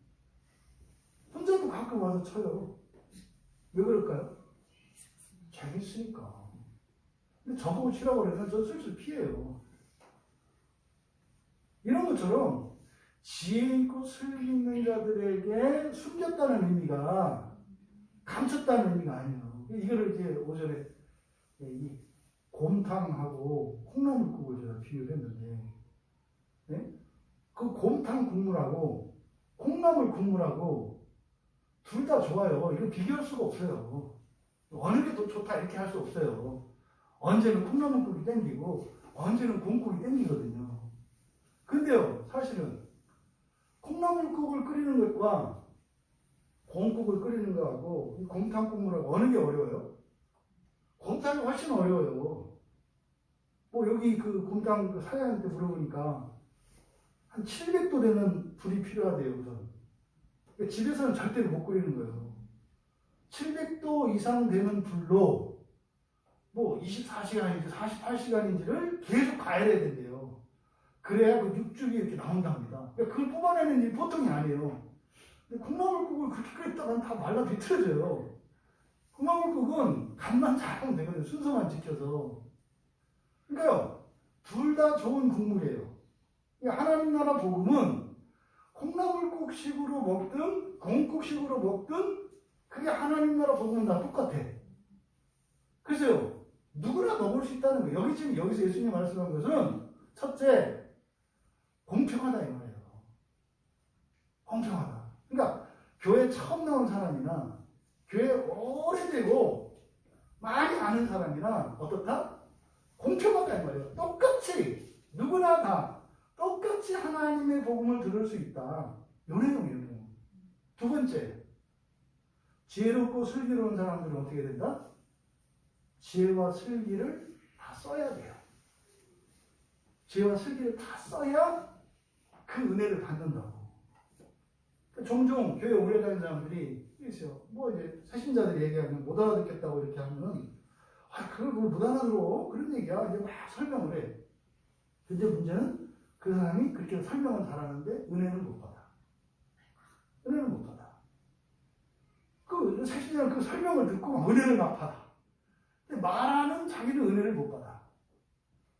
혼자도 가끔 와서 쳐요. 왜 그럴까요? 재밌으니까. 근데 저보고 치라고 그러면 저 슬슬 피해요. 이런 것처럼 지혜 있고 슬기 있는 자들에게 숨겼다는 의미가 감췄다는 의미가 아니에요. 이거를 이제 오전에 이 곰탕하고 콩나물국을 제가 비유를 했는데, 네? 그 곰탕 국물하고 콩나물 국물하고 둘 다 좋아요. 이거 비교할 수가 없어요. 어느 게 더 좋다 이렇게 할 수 없어요. 언제는 콩나물국이 땡기고 언제는 곰국이 땡기거든요. 근데요, 사실은 콩나물국을 끓이는 것과 곰국을 끓이는 거하고 곰탕 국물하고 어느 게 어려워요? 곰탕이 훨씬 어려워요. 뭐 여기 그 곰탕 그 사장한테 물어보니까 한 700도 되는 불이 필요하대요, 우선. 그러니까 집에서는 절대로 못 끓이는 거예요. 700도 이상 되는 불로 뭐 24시간인지 48시간인지를 계속 가열해야 된대요. 그래야 그 육즙이 이렇게 나온답니다. 그러니까 그걸 뽑아내는 일이 보통이 아니에요. 근데 콩나물국을 그렇게 끓였다간 다 말라 비틀어져요. 콩나물국은 간만 잘하면 되거든요. 순서만 지켜서. 그러니까요, 둘 다 좋은 국물이에요. 하나님 나라 복음은 콩나물국식으로 먹든 곰국식으로 먹든 그게 하나님 나라 복음은 다 똑같아. 그래서요, 누구나 먹을 수 있다는 거예요. 여기서 예수님이 말씀한 것은 첫째, 공평하다 이 말이에요. 공평하다. 그러니까 교회 처음 나온 사람이나 교회 오래되고 많이 아는 사람이나 어떻다? 공평하다 이 말이에요. 똑같이 누구나 다 똑같이 하나님의 복음을 들을 수 있다. 요 내용이에요. 두 번째, 지혜롭고 슬기로운 사람들은 어떻게 된다? 지혜와 슬기를 다 써야 돼요. 지혜와 슬기를 다 써야 그 은혜를 받는다고. 종종 교회 오래 다니는 사람들이 있어요. 뭐 이제 새신자들이 얘기하면 못 알아듣겠다고 이렇게 하면은 그걸 뭐 못 알아들어 그런 얘기야. 이제 막 설명을 해. 근데 문제는 그 사람이 그렇게 설명은 잘하는데 은혜는 못 받아. 은혜는 못 받아. 그 새신자는 그 설명을 듣고 은혜를 막 받아. 근데 말하는 자기는 은혜를 못 받아.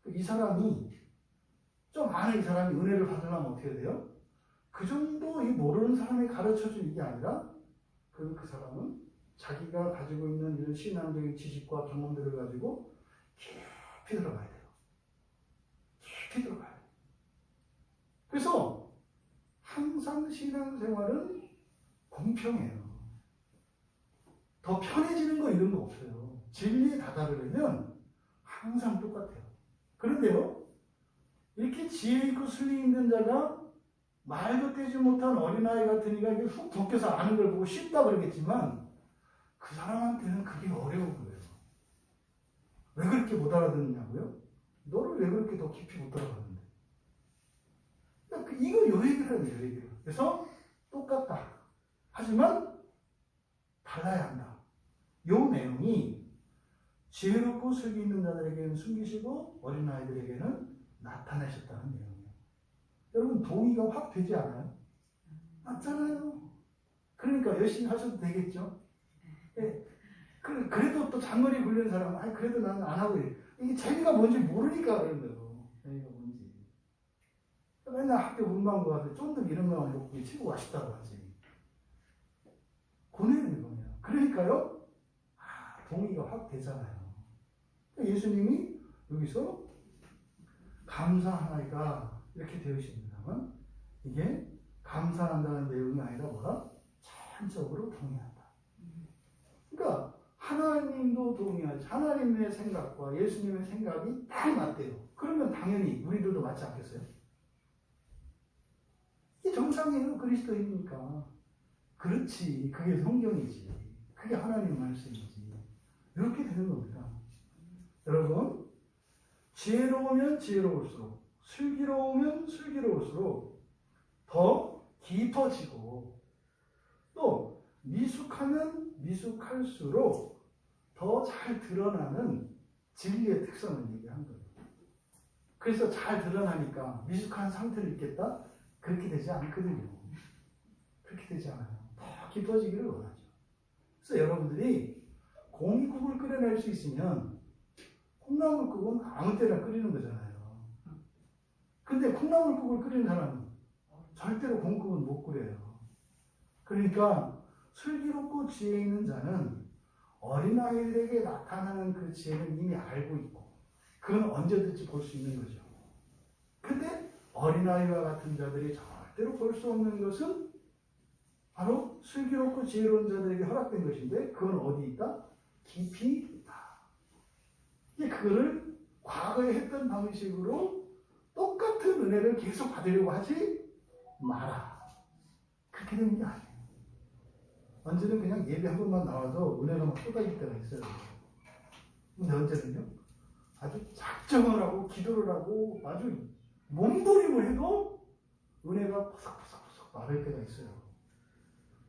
이 사람이 좀 아는 이 사람이 은혜를 받으려면 어떻게 돼요? 그 정도 이 모르는 사람이 가르쳐준 이게 아니라 그 사람은 자기가 가지고 있는 이런 신앙적인 지식과 경험들을 가지고 깊이 들어가야 돼요. 깊이 들어가야 돼요. 그래서 항상 신앙생활은 공평해요. 더 편해지는 거 이런 거 없어요. 진리에 다다르려면 항상 똑같아요. 그런데요, 이렇게 지혜 있고 슬기 있는 자가 말도 떼지 못한 어린아이 같은 이가 훅 벗겨서 아는 걸 보고 쉽다 그러겠지만 그 사람한테는 그게 어려운 거예요. 왜 그렇게 못 알아듣느냐고요? 너를 왜 그렇게 더 깊이 못 알아듣는데? 이거 요 얘기를 하는 거예요, 얘기를. 그래서 똑같다. 하지만 달라야 한다. 요 내용이 지혜롭고 슬기 있는 자들에게는 숨기시고 어린아이들에게는 나타내셨다는 내용이에요. 여러분 동의가 확 되지 않아요? 맞잖아요. 그러니까 열심히 하셔도 되겠죠? 네. 그래도 또 잔머리 굴리는 사람은 아니 그래도 나는 안 하고 이게 재미가 뭔지 모르니까 그런 거예요. 재미가 뭔지. 맨날 학교 문방구 가서 쫀득 이런 거만 먹고 친구가 맛있다고 하지. 고뇌는 거예요. 그러니까요. 동의가 확 되잖아요. 예수님이 여기서 감사하나이다 이렇게 되어 있습니다만 이게 감사한다는 내용이 아니라 뭐라? 전적으로 동의한다. 그러니까 하나님도 동의하지. 하나님의 생각과 예수님의 생각이 딱 맞대요. 그러면 당연히 우리들도 맞지 않겠어요? 이게 정상이에요. 그리스도인이니까. 그렇지. 그게 성경이지. 그게 하나님 말씀이지. 이렇게 되는 겁니다. 여러분, 지혜로우면 지혜로울수록, 슬기로우면 슬기로울수록 더 깊어지고 또 미숙하면 미숙할수록 더 잘 드러나는 진리의 특성을 얘기한 거예요. 그래서 잘 드러나니까 미숙한 상태를 있겠다? 그렇게 되지 않거든요. 그렇게 되지 않아요. 더 깊어지기를 원하죠. 그래서 여러분들이 공국을 끓여낼 수 있으면 콩나물국은 아무 때나 끓이는 거잖아요. 근데 콩나물국을 끓이는 사람은 절대로 공국은 못 끓여요. 그러니까 슬기롭고 지혜 있는 자는 어린아이들에게 나타나는 그 지혜는 이미 알고 있고 그건 언제든지 볼 수 있는 거죠. 근데 어린아이와 같은 자들이 절대로 볼 수 없는 것은 바로 슬기롭고 지혜로운 자들에게 허락된 것인데 그건 어디 있다? 깊이 있다. 이게 그거를 과거에 했던 방식으로 똑같은 은혜를 계속 받으려고 하지 마라. 그렇게 되는 게 아니에요. 언제는 그냥 예배 한 번만 나와도 은혜가 막 쏟아질 때가 있어요. 근데 언제는요? 아주 작정을 하고 기도를 하고 아주 몸부림을 해도 은혜가 포석포석 마를 때가 있어요.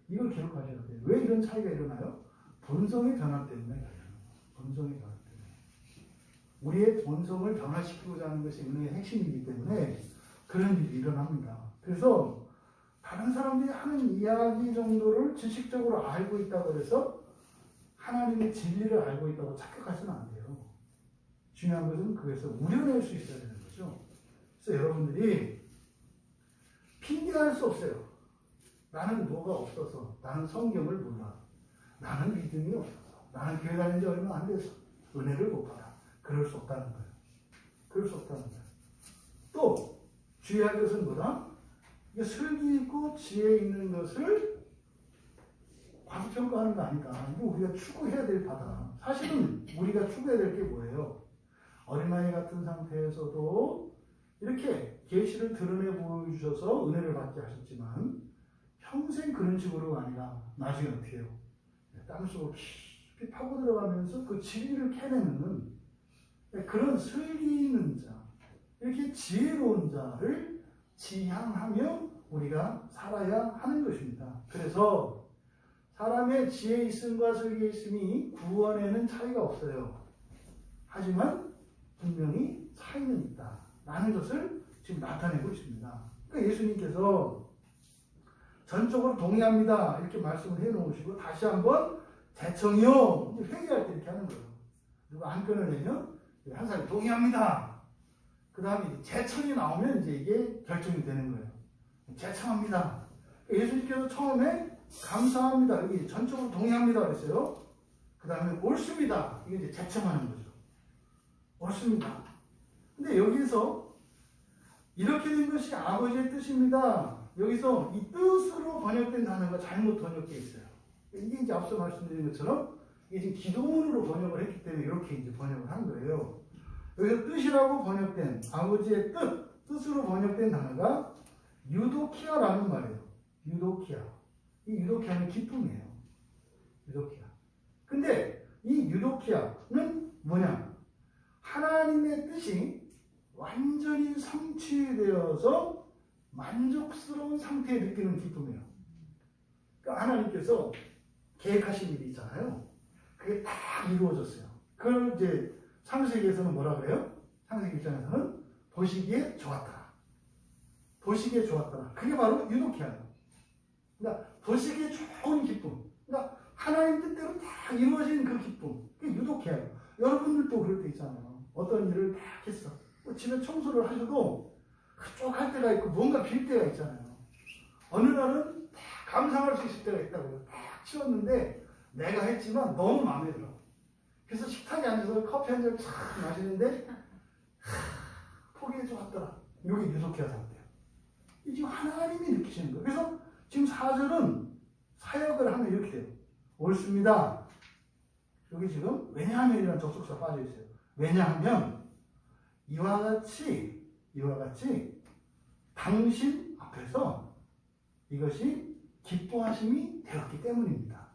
이걸 기록하셔야 돼요. 왜 이런 차이가 일어나요? 본성의 변화 때문에 일어나요. 본성의 변화 때문에. 우리의 본성을 변화시키고자 하는 것이 은혜의 핵심이기 때문에 그런 일이 일어납니다. 그래서 다른 사람들이 하는 이야기 정도를 지식적으로 알고 있다고 해서 하나님의 진리를 알고 있다고 착각하시면 안 돼요. 중요한 것은 그것을 우려낼 수 있어야 되는 거죠. 그래서 여러분들이 핑계할 수 없어요. 나는 뭐가 없어서, 나는 성경을 몰라, 나는 믿음이 없어서, 나는 교회 다닌 지 얼마 안 돼서 은혜를 못 받아. 그럴 수 없다는 거예요. 그럴 수 없다는 거예요. 또 주의할 것은 뭐다? 슬기 있고 지혜 있는 것을 과소평가하는 거 아니다. 이거 우리가 추구해야 될 바다. 사실은 우리가 추구해야 될 게 뭐예요? 어린아이 같은 상태에서도 이렇게 계시를 드러내 보여주셔서 은혜를 받게 하셨지만 평생 그런 식으로가 아니라 나중에 어떻게 해요? 땅속으로 깊이 파고 들어가면서 그 진리를 캐내는 그런 슬기 있는 자, 이렇게 지혜로운 자를 지향하며 우리가 살아야 하는 것입니다. 그래서 사람의 지혜 있음과 슬기 있음이 구원에는 차이가 없어요. 하지만 분명히 차이는 있다. 라는 것을 지금 나타내고 있습니다. 그러니까 예수님께서 전적으로 동의합니다. 이렇게 말씀을 해 놓으시고 다시 한번 대청이요. 회개할 때 이렇게 하는 거예요. 누가 안 끊어내면 한 사람이 동의합니다. 그 다음에 재청이 나오면 이제 이게 결정이 되는 거예요. 재청합니다. 예수님께서 처음에 감사합니다. 여기 전적으로 동의합니다. 그랬어요. 그 다음에 옳습니다. 이게 이제 재청하는 거죠. 옳습니다. 근데 여기서 이렇게 된 것이 아버지의 뜻입니다. 여기서 이 뜻으로 번역된 단어가 잘못 번역되어 있어요. 이게 이제 앞서 말씀드린 것처럼 이게 지금 기도문으로 번역을 했기 때문에 이렇게 이제 번역을 한 거예요. 여기서 뜻이라고 번역된 아버지의 뜻으로 번역된 단어가 유도키아라는 말이에요. 유도키아. 이 유도키아는 기쁨이에요. 유도키아. 근데 이 유도키아는 뭐냐? 하나님의 뜻이 완전히 성취되어서 만족스러운 상태에 느끼는 기쁨이에요. 그러니까 하나님께서 계획하신 일이 있잖아요. 그게 딱 이루어졌어요. 그걸 이제 창세기에서는 뭐라 그래요? 창세기 1장에서는 보시기에 좋았더라. 보시기에 좋았더라. 그게 바로 유독해요. 그러니까 보시기에 좋은 기쁨. 그러니까 하나님 뜻대로 다 이루어진 그 기쁨. 그게 유독해요. 여러분들도 그럴 때 있잖아요. 어떤 일을 딱 했어. 집에 청소를 하셔도 쭉 할 때가 있고 뭔가 빌 때가 있잖아요. 어느 날은 다 감상할 수 있을 때가 있다고요. 딱 치웠는데 내가 했지만 너무 마음에 들어. 그래서 식탁에 앉아서 커피 한 잔 쫙 마시는데 포기해 좋았더라. 여기 유독해야 상태예요. 이 지금 하나님이 느끼시는 거예요. 그래서 지금 4절은 사역을 하면 이렇게 돼요. 옳습니다. 여기 지금 왜냐하면이라는 접속사 빠져 있어요. 왜냐하면 이와 같이 당신 앞에서 이것이 기뻐하심이 되었기 때문입니다.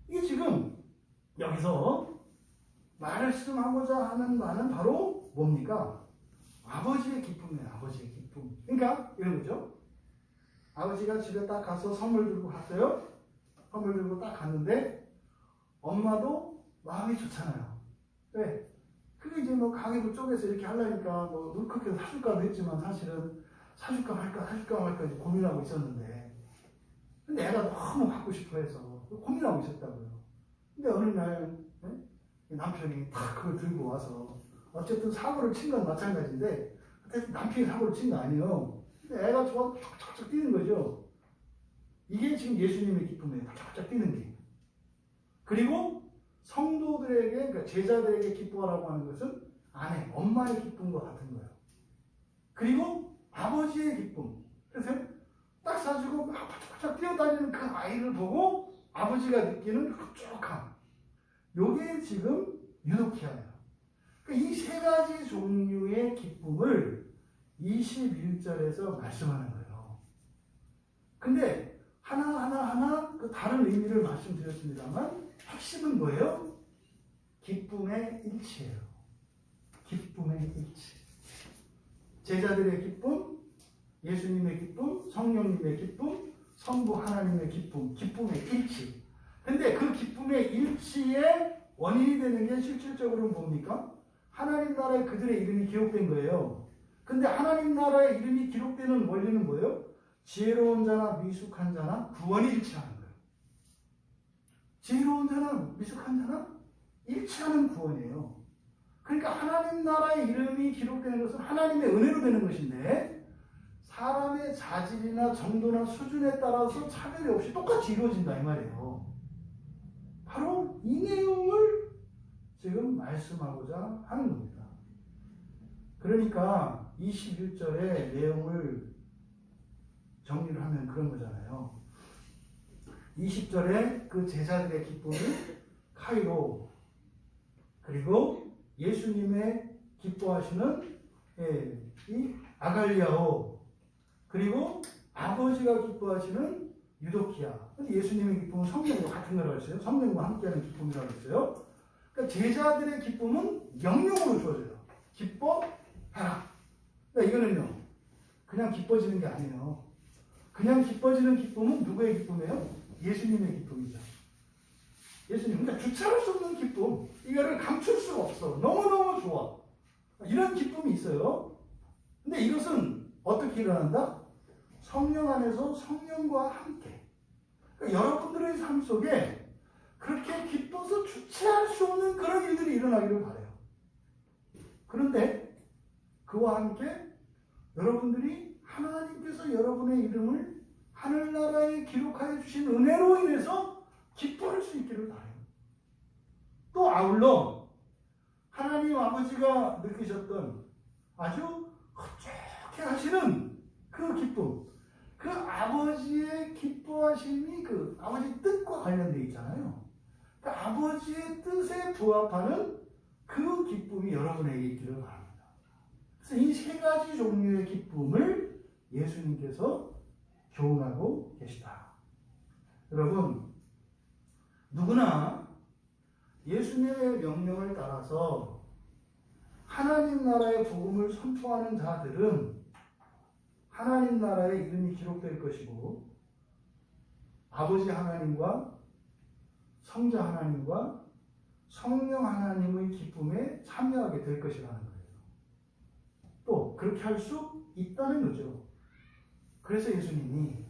이게 지금 여기서 말씀하고자 하는 말은 바로 뭡니까? 아버지의 기쁨이에요. 아버지의 기쁨. 그러니까 이런 거죠. 아버지가 집에 딱 가서 선물 들고 갔어요. 선물 들고 딱 갔는데 엄마도 마음이 좋잖아요. 왜? 그게 이제 뭐 가게부 쪽에서 이렇게 하려니까 뭐 울컥해서 사줄까도 했지만 사실은 사줄까 말까 이제 고민하고 있었는데, 근데 애가 너무 갖고 싶어 해서 고민하고 있었다고요. 근데 어느 날 남편이 딱 그걸 들고 와서 어쨌든 사고를 친 건 마찬가지인데 남편이 사고를 친 거 아니에요. 근데 애가 좋아서 쫙쫙쫙 뛰는 거죠. 이게 지금 예수님의 기쁨이에요. 쫙쫙 뛰는 게. 그리고 성도들에게, 그러니까 제자들에게 기뻐하라고 하는 것은 아내, 엄마의 기쁨과 같은 거예요. 그리고 아버지의 기쁨. 그래서 딱 사주고 막 바짝바짝 뛰어다니는 그 아이를 보고 아버지가 느끼는 그 촉촉함. 요게 지금 유독히하예요. 그러니까 이 세 가지 종류의 기쁨을 21절에서 말씀하는 거예요. 근데 하나 그 다른 의미를 말씀드렸습니다만 핵심은 뭐예요? 기쁨의 일치예요. 기쁨의 일치. 제자들의 기쁨, 예수님의 기쁨, 성령님의 기쁨, 성부 하나님의 기쁨, 기쁨의 일치. 근데 그 기쁨의 일치의 원인이 되는 게 실질적으로는 뭡니까? 하나님 나라에 그들의 이름이 기록된 거예요. 근데 하나님 나라의 이름이 기록되는 원리는 뭐예요? 지혜로운 자나 미숙한 자나 구원이 일치하는 거예요. 지혜로운 자나 미숙한 자나 일치하는 구원이에요. 그러니까 하나님 나라의 이름이 기록되는 것은 하나님의 은혜로 되는 것인데 사람의 자질이나 정도나 수준에 따라서 차별이 없이 똑같이 이루어진다 이 말이에요. 바로 이 내용을 지금 말씀하고자 하는 겁니다. 그러니까 21절의 내용을 정리를 하면 그런 거잖아요. 20절에 그 제자들의 기쁨이 카이로, 그리고 예수님의 기뻐하시는 이 아갈리아오, 그리고 아버지가 기뻐하시는 유도키아. 예수님의 기쁨은 성령과 같은 거라고 했어요. 성령과 함께하는 기쁨이라고 했어요. 그러니까 제자들의 기쁨은 명령으로 주어져요. 기뻐하라. 그러니까 이거는요, 그냥 기뻐지는 게 아니에요. 그냥 기뻐지는 기쁨은 누구의 기쁨이에요? 예수님의 기쁨이죠. 예수님. 그러니까 주체할 수 없는 기쁨. 이거를 감출 수가 없어. 너무너무 좋아. 이런 기쁨이 있어요. 근데 이것은 어떻게 일어난다? 성령 안에서 성령과 함께. 그러니까 여러분들의 삶 속에 그렇게 기뻐서 주체할 수 없는 그런 일들이 일어나기를 바라요. 그런데 그와 함께 여러분들이 하나님께서 여러분의 이름을 하늘나라에 기록하여 주신 은혜로 인해서 기뻐할 수 있기를 바라요. 또 아울러 하나님 아버지가 느끼셨던 아주 흡족해 하시는 그 기쁨, 그 아버지의 기뻐하심이 그 아버지 뜻과 관련되어 있잖아요. 그 아버지의 뜻에 부합하는 그 기쁨이 여러분에게 있기를 바랍니다. 그래서 이 세 가지 종류의 기쁨을 예수님께서 교훈하고 계시다. 여러분, 누구나 예수님의 명령을 따라서 하나님 나라의 복음을 선포하는 자들은 하나님 나라의 이름이 기록될 것이고 아버지 하나님과 성자 하나님과 성령 하나님의 기쁨에 참여하게 될 것이라는 거예요. 또 그렇게 할 수 있다는 거죠. 그래서 예수님이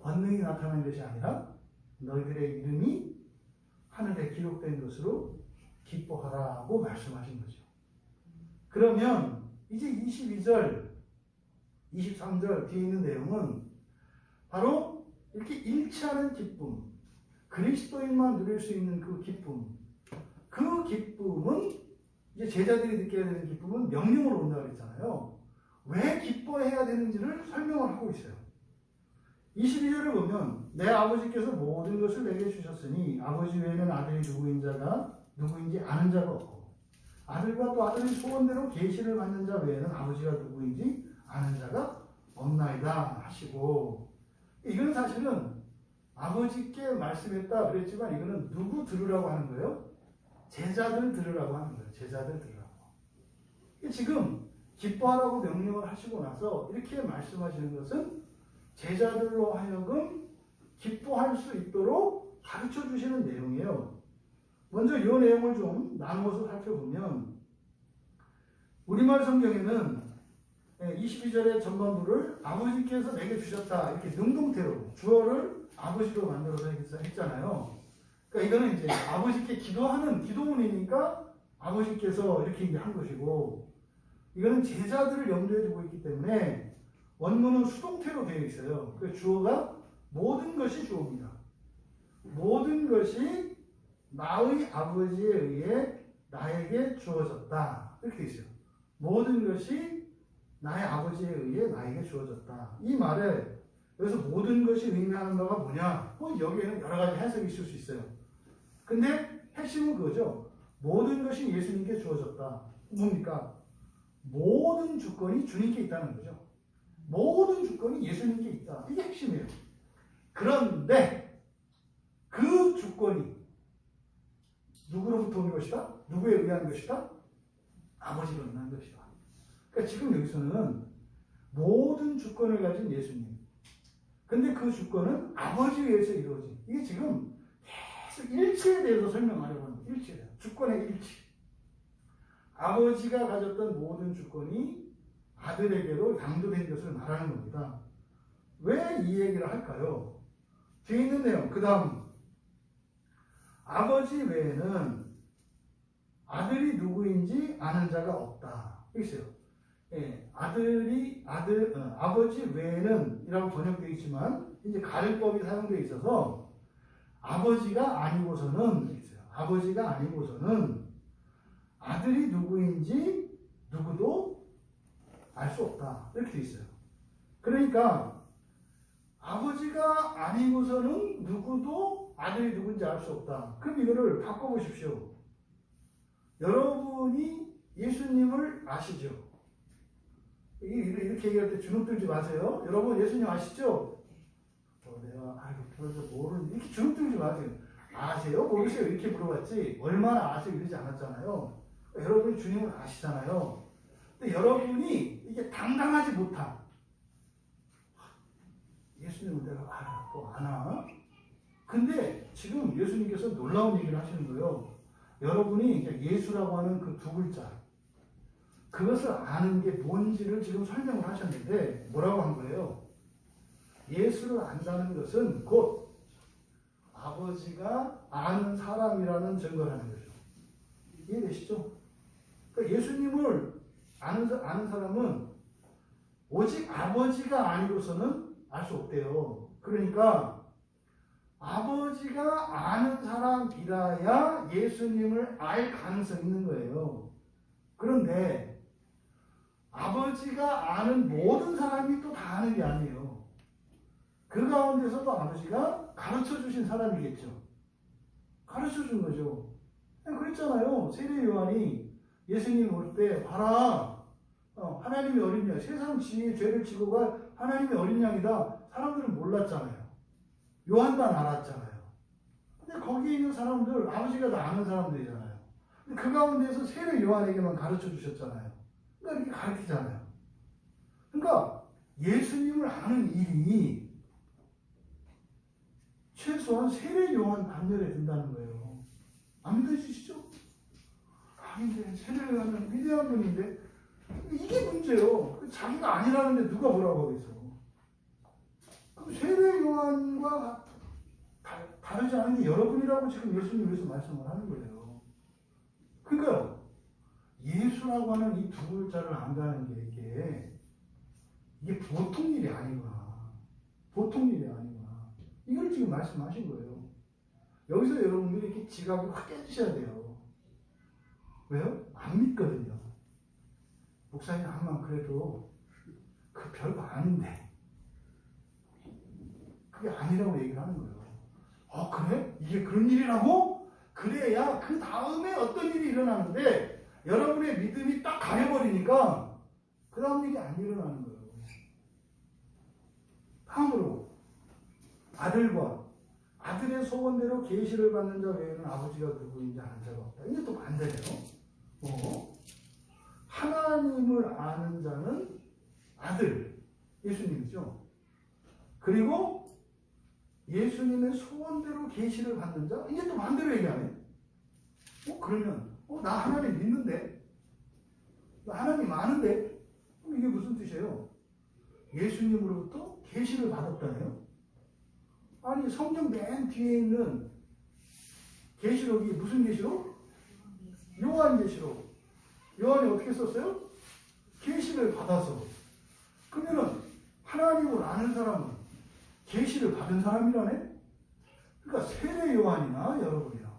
권능이 나타난 것이 아니라 너희들의 이름이 하늘에 기록된 것으로 기뻐하라고 말씀하신 거죠. 그러면 이제 22절, 23절 뒤에 있는 내용은 바로 이렇게 일치하는 기쁨, 그리스도인만 누릴 수 있는 그 기쁨, 그 기쁨은 이제 제자들이 느껴야 되는 기쁨은 명령으로 온다고 했잖아요. 왜 기뻐해야 되는지를 설명을 하고 있어요. 22절을 보면 내 아버지께서 모든 것을 내게 주셨으니 아버지 외에는 아들이 누구인지 아는 자가 없고 아들과 또 아들의 소원대로 계시를 받는 자 외에는 아버지가 누구인지 아는 자가 없나이다 하시고, 이건 사실은 아버지께 말씀했다 그랬지만 이거는 누구 들으라고 하는 거예요? 제자들 들으라고 하는 거예요. 제자들 들으라고. 지금 기뻐하라고 명령을 하시고 나서 이렇게 말씀하시는 것은 제자들로 하여금 기뻐할 수 있도록 가르쳐 주시는 내용이에요. 먼저 이 내용을 좀 나누어서 살펴보면 우리말 성경에는 22절의 전반부를 아버지께서 내게 주셨다 이렇게 능동태로 주어를 아버지로 만들어서 했잖아요. 그러니까 이거는 이제 아버지께 기도하는 기도문이니까 아버지께서 이렇게 이제 한 것이고, 이거는 제자들을 염두에 두고 있기 때문에 원문은 수동태로 되어 있어요. 그 주어가 모든 것이 주어입니다. 모든 것이 나의 아버지에 의해 나에게 주어졌다 이렇게 되어 있어요. 모든 것이 나의 아버지에 의해 나에게 주어졌다. 이 말에 여기서 모든 것이 의미하는 바가 뭐냐? 여기에는 여러 가지 해석이 있을 수 있어요. 근데 핵심은 그거죠. 모든 것이 예수님께 주어졌다. 뭡니까? 모든 주권이 주님께 있다는 거죠. 모든 주권이 예수님께 있다. 이게 핵심이에요. 그런데 그 주권이 누구로부터 온 것이다? 누구에 의한 것이다? 아버지로 인한 것이다. 그러니까 지금 여기서는 모든 주권을 가진 예수님. 근데 그 주권은 아버지에 의해서 이루어진. 이게 지금 계속 일치에 대해서 설명하려고 하는 거예요. 일치에 대해서. 주권의 일치. 아버지가 가졌던 모든 주권이 아들에게로 양도된 것을 말하는 겁니다. 왜 이 얘기를 할까요? 뒤에 있는 내용, 그 다음 아버지 외에는 아들이 누구인지 아는 자가 없다. 있어요. 예, 아버지 외에는 이라고 번역되어 있지만 이제 가르법이 사용되어 있어서 아버지가 아니고서는 있어요. 아버지가 아니고서는 아들이 누구인지 누구도 알 수 없다. 이렇게 되어 있어요. 그러니까 아버지가 아니고서는 누구도 아들이 누군지 알 수 없다. 그럼 이거를 바꿔보십시오. 여러분이 예수님을 아시죠? 이렇게 얘기할 때 주눅 들지 마세요. 여러분 예수님 아시죠? 내가 모르는 이렇게 주눅 들지 마세요. 아세요? 모르세요? 이렇게 물어봤지 얼마나 아세요? 이러지 않았잖아요. 여러분이 주님을 아시잖아요. 근데 여러분이 이게 당당하지 못한 예수님을 내가 알아, 또 아나? 근데 지금 예수님께서 놀라운 얘기를 하시는 거예요. 여러분이 예수라고 하는 그 두 글자, 그것을 아는 게 뭔지를 지금 설명을 하셨는데 뭐라고 한 거예요? 예수를 안다는 것은 곧 아버지가 아는 사람이라는 증거라는 거죠. 이해되시죠? 그러니까 예수님을 아는 사람은 오직 아버지가 아니고서는 알 수 없대요. 그러니까 아버지가 아는 사람이라야 예수님을 알 가능성이 있는 거예요. 그런데 아버지가 아는 모든 사람이 또 다 아는 게 아니에요. 그 가운데서도 아버지가 가르쳐 주신 사람이겠죠. 가르쳐 준 거죠. 그랬잖아요. 세례 요한이 예수님 올 때 봐라. 하나님이 어린 양, 세상 죄를 지고 갈 하나님의 어린 양이다. 사람들은 몰랐잖아요. 요한만 알았잖아요. 근데 거기에 있는 사람들, 아버지가 다 아는 사람들이잖아요. 근데 그 가운데에서 세례 요한에게만 가르쳐 주셨잖아요. 그러니까 이렇게 가르치잖아요. 그러니까 예수님을 아는 일이 최소한 세례 요한 반열에 든다는 거예요. 안 믿어지시죠? 아닌데 세례 요한은 위대한 분인데 이게 문제예요. 자기가 아니라는데 누가 뭐라고 하겠어. 그럼 세례 요한과 다르지 않은 게 여러분이라고 지금 예수님께서 말씀을 하는 거예요. 그러니까 예수라고 하는 이 두 글자를 안다는 게 이게 보통 일이 아니구나. 보통 일이 아니구나. 이걸 지금 말씀하신 거예요. 여기서 여러분들이 이렇게 지각을 확 깨주셔야 돼요. 왜요? 안 믿거든요. 목사님 한번 그래도 그 별거 아닌데 그게 아니라고 얘기를 하는 거예요. 그래? 이게 그런 일이라고? 그래야 그 다음에 어떤 일이 일어나는데 여러분의 믿음이 딱 가려버리니까 그 다음 일이 안 일어나는 거예요. 다음으로 아들과 아들의 소원대로 계시를 받는 자 외에는 아버지가 누구인지 아는 자가 없다. 이게 또 반대네요. 하나님을 아는 자는 아들, 예수님이죠. 그리고 예수님의 소원대로 계시를 받는 자, 이게 또 반대로 얘기하네. 그러면 나 하나님 믿는데, 나 하나님 아는데, 그럼 이게 무슨 뜻이에요? 예수님으로부터 계시를 받았다네요. 아니 성경 맨 뒤에 있는 계시록이 무슨 계시록? 요한계시록. 요한이 어떻게 썼어요? 계시를 받아서. 그러면은 하나님을 아는 사람은 계시를 받은 사람이라네? 그러니까 세례 요한이나 여러분이나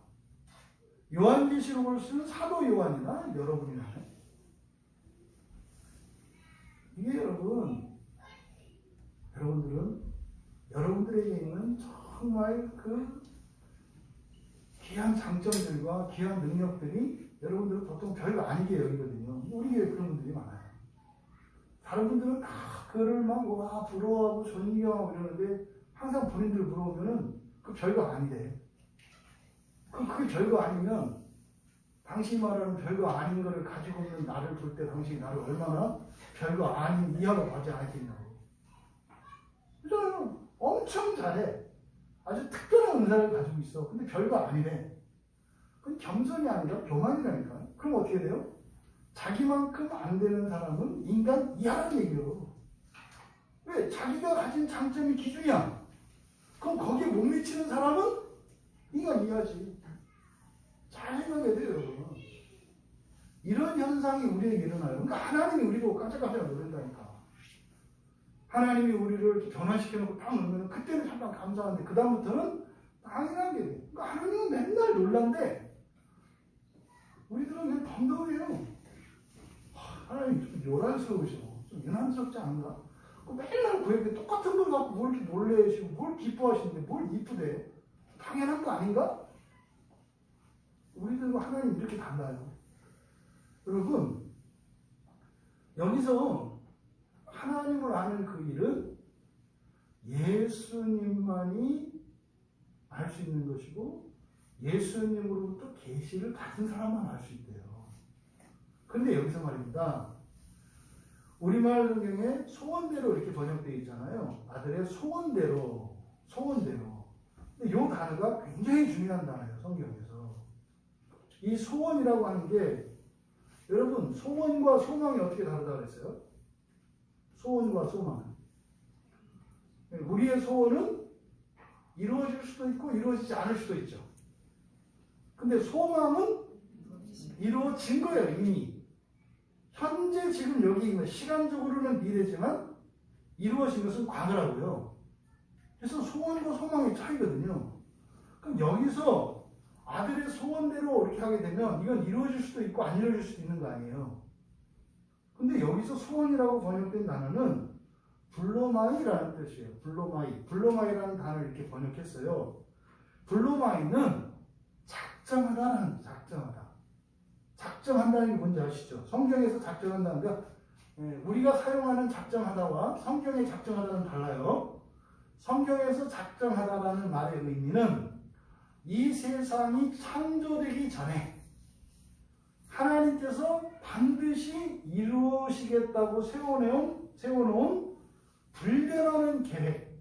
요한계시록을 쓴 사도 요한이나 여러분이라네? 이게 여러분들은 여러분들에게 있는 정말 그 귀한 장점들과 귀한 능력들이 여러분들은 보통 별거 아니게 여기거든요. 우리 교회 그런 분들이 많아요. 다른 분들은 다 그를 막 부러워하고 존경하고 이러는데 항상 본인들 물어보면은 그 별거 아니래. 그게 별거 아니면 당신이 말하는 별거 아닌 거를 가지고 있는 나를 볼 때 당신이 나를 얼마나 별거 아닌 이하로 보지 않겠냐고. 그잖아요. 엄청 잘해. 아주 특별한 은사를 가지고 있어. 근데 별거 아니래. 그건 겸손이 아니라 교만이라니까. 그럼 어떻게 돼요? 자기만큼 안 되는 사람은 인간 이하라는 얘기예요. 왜? 자기가 가진 장점이 기준이야. 그럼 거기에 못 미치는 사람은 인간 이하지. 잘 생각해야 돼요, 여러분. 이런 현상이 우리에게 일어나요. 그러니까 하나님이 우리 보고 깜짝깜짝 놀란다니까. 하나님이 우리를 이렇게 변화시켜놓고 딱 놓으면 그때는 잠깐 감사한데 그 다음부터는 당연한 게 돼요. 그러니까 하나님은 맨날 놀란데 우리들은 그냥 덤덤해요. 하나님 좀 요란스러우셔. 좀 유난스럽지 않은가? 맨날 그에게 똑같은 걸 갖고 뭘 이렇게 놀래시고 뭘 기뻐하시는데 뭘 이쁘대. 당연한 거 아닌가? 우리들과 하나님 이렇게 달라요. 여러분 여기서 하나님을 아는 그 일은 예수님만이 알 수 있는 것이고 예수님으로부터 계시를 받은 사람만 알 수 있대요. 그런데 여기서 말입니다. 우리말 성경에 소원대로 이렇게 번역되어 있잖아요. 아들의 소원대로. 근데 이 단어가 굉장히 중요한 단어예요. 성경에서. 이 소원이라고 하는 게 여러분 소원과 소망이 어떻게 다르다고 그랬어요? 소원과 소망. 우리의 소원은 이루어질 수도 있고 이루어지지 않을 수도 있죠. 근데 소망은 이루어진 거예요, 이미. 현재 지금 여기 있는 시간적으로는 미래지만 이루어진 것은 과거라고요. 그래서 소원과 소망의 차이거든요. 그럼 여기서 아들의 소원대로 이렇게 하게 되면 이건 이루어질 수도 있고 안 이루어질 수도 있는 거 아니에요. 근데 여기서 소원이라고 번역된 단어는 블로마이라는 뜻이에요. 블로마이라는 단어를 이렇게 번역했어요. 블로마이는 작정하다라는 작정하다. 작정한다는 게 뭔지 아시죠? 성경에서 작정한다는 게 우리가 사용하는 작정하다와 성경의 작정하다는 달라요. 성경에서 작정하다라는 말의 의미는 이 세상이 창조되기 전에 하나님께서 반드시 이루시겠다고 세워놓은 불변하는 계획.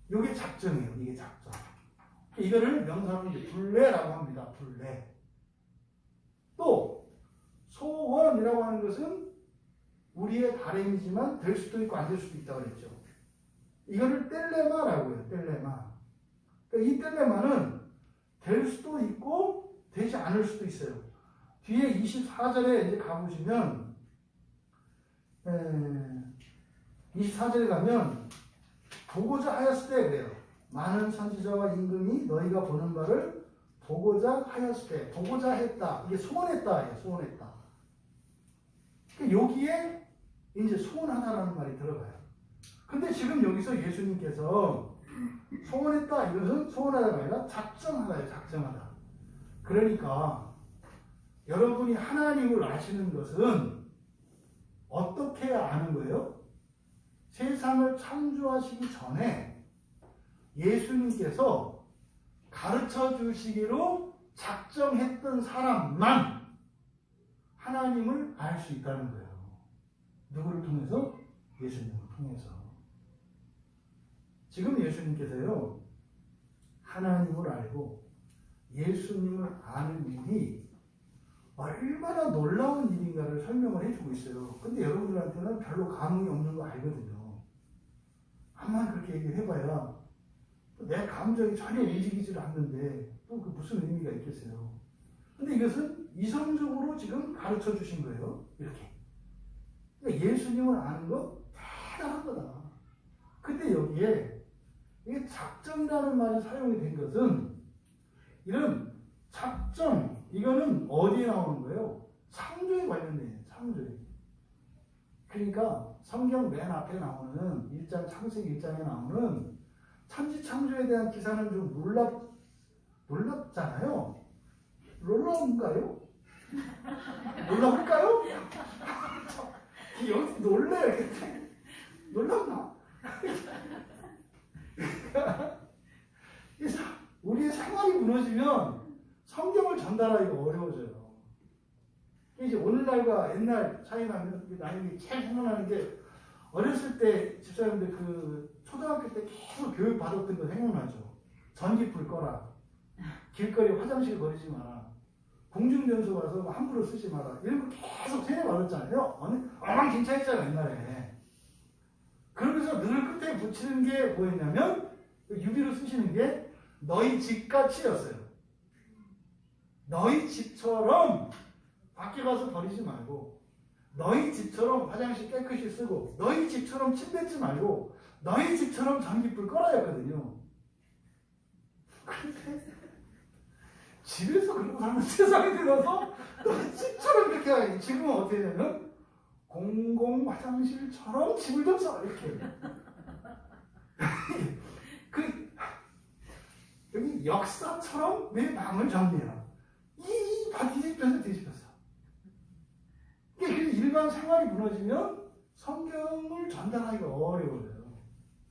이게 작정이에요. 이게 작정. 이거를 명사로 이제 불례라고 합니다. 불례. 또 소원이라고 하는 것은 우리의 바람이지만 될 수도 있고 안 될 수도 있다고 그랬죠. 이거를 텔레마라고 해요. 텔레마. 그러니까 이 텔레마는 될 수도 있고 되지 않을 수도 있어요. 뒤에 24절에 이제 가보시면 24절에 가면 보고자 하였을 때 그래요. 많은 선지자와 임금이 너희가 보는 바를 보고자 하였을 때, 보고자 했다. 이게 소원했다. 소원했다. 그러니까 여기에 이제 소원하다라는 말이 들어가요. 근데 지금 여기서 예수님께서 소원했다. 이것은 소원하다가 아니라 작정하다예요. 작정하다. 그러니까 여러분이 하나님을 아시는 것은 어떻게 해야 아는 거예요? 세상을 창조하시기 전에 예수님께서 가르쳐 주시기로 작정했던 사람만 하나님을 알 수 있다는 거예요. 누구를 통해서? 예수님을 통해서. 지금 예수님께서요, 하나님을 알고 예수님을 아는 일이 얼마나 놀라운 일인가를 설명을 해주고 있어요. 근데 여러분들한테는 별로 감흥이 없는 거 알거든요. 암만 그렇게 얘기를 해봐야 내 감정이 전혀 움직이질 않는데 또 그 무슨 의미가 있겠어요. 근데 이것은 이성적으로 지금 가르쳐 주신 거예요. 이렇게. 그러니까 예수님을 아는 거 대단한 거다. 근데 여기에 이게 작정이라는 말이 사용이 된 것은 이런 작정, 이거는 어디에 나오는 거예요? 창조에 관련돼요. 창조에. 그러니까 성경 맨 앞에 나오는 1장 창세기 1장에 나오는 천지창조에 대한 기사는 좀 놀랍잖아요. 놀라운가요? 놀라울까요? 여기 놀래야겠네. 놀랍나? 우리의 생활이 무너지면 성경을 전달하기가 어려워져요. 이제 오늘날과 옛날 차이 나면 나에게 제일 생각나는 게 어렸을 때 집사님들 그 초등학교 때 계속 교육 받았던 거 생각나죠. 전기불 꺼라. 길거리 화장실 버리지 마라. 공중전소 가서 함부로 쓰지 마라. 이런 거 계속 세뇌 받았잖아요. 엉망진창했잖아요 옛날에. 그러면서 늘 끝에 붙이는 게 뭐였냐면 유비로 쓰시는 게 너희 집같이였어요. 너희 집처럼 밖에 가서 버리지 말고, 너희 집처럼 화장실 깨끗이 쓰고, 너희 집처럼 침 뱉지 말고, 너희 집처럼 전기불 꺼라였거든요. 근데 집에서 그러고 사는 세상에 들어서 너희 집처럼 그렇게 하니 지금은 어떻게 되냐면 공공 화장실처럼 집을 좀 써 이렇게. 여기 역사처럼 내 마음을 정리해라. 이 뒤집혀서 뒤집혔어. 일반 생활이 무너지면 성경을 전달하기가 어려워요.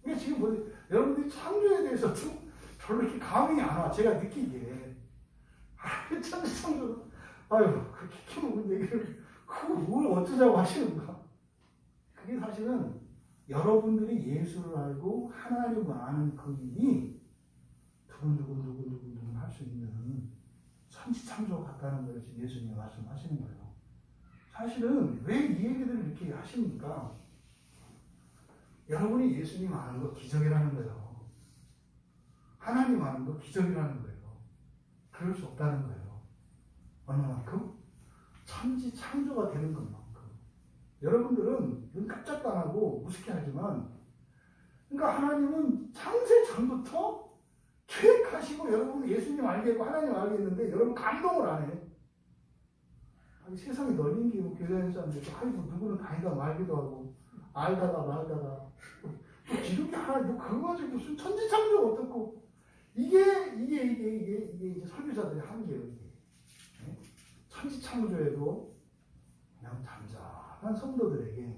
그러니까 지금 여러분들이 창조에 대해서도 별로 이렇게 감흥이 안 와. 제가 느끼기에. 창조, 그렇게 키우는 얘기를, 그거 뭘 어쩌자고 하시는가. 그게 사실은 여러분들이 예수를 알고 하나님을 아는 그 일이 두근두근 할 수 있는 천지창조가 같다는 걸 지금 예수님이 말씀하시는 거예요. 사실은 왜 이 얘기들을 이렇게 하십니까? 여러분이 예수님 아는 거 기적이라는 거예요. 하나님 아는 거 기적이라는 거예요. 그럴 수 없다는 거예요. 얼마만큼? 천지창조가 되는 것만큼. 여러분들은 눈 깜짝 당하고 우습게 하지만, 그러니까 하나님은 창세 전부터 계획하시고 여러분 예수님 알겠고 하나님 알겠는데 여러분 감동을 안 해. 아니, 세상이 널린 게 교회 다니는 사람들, 누구는 다니다 말기도 하고, 알다가 말다가, 기독교 하나, 그거 가지고 무슨 천지창조가 어떻고, 이게 이제 설교자들의 한계예요, 이게. 천지창조에도 그냥 잠잠한 성도들에게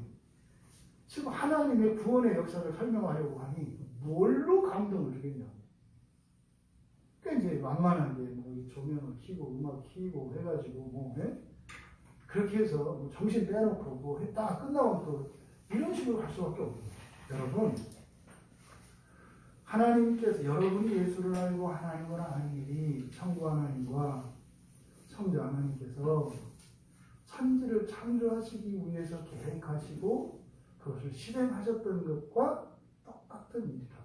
지금 하나님의 구원의 역사를 설명하려고 하니, 뭘로 감동을 주겠냐. 그러니까 이제 만만한 게, 조명을 켜고, 음악 켜고 해가지고, 그렇게 해서 정신 빼놓고 했다가 끝나고 또 이런 식으로 갈 수밖에 없어요. 여러분, 하나님께서 여러분이 예수를 알고 하나님을 아는 일이 성부 하나님과 성자 하나님께서 천지를 창조하시기 위해서 계획하시고 그것을 실행하셨던 것과 똑같은 일이다.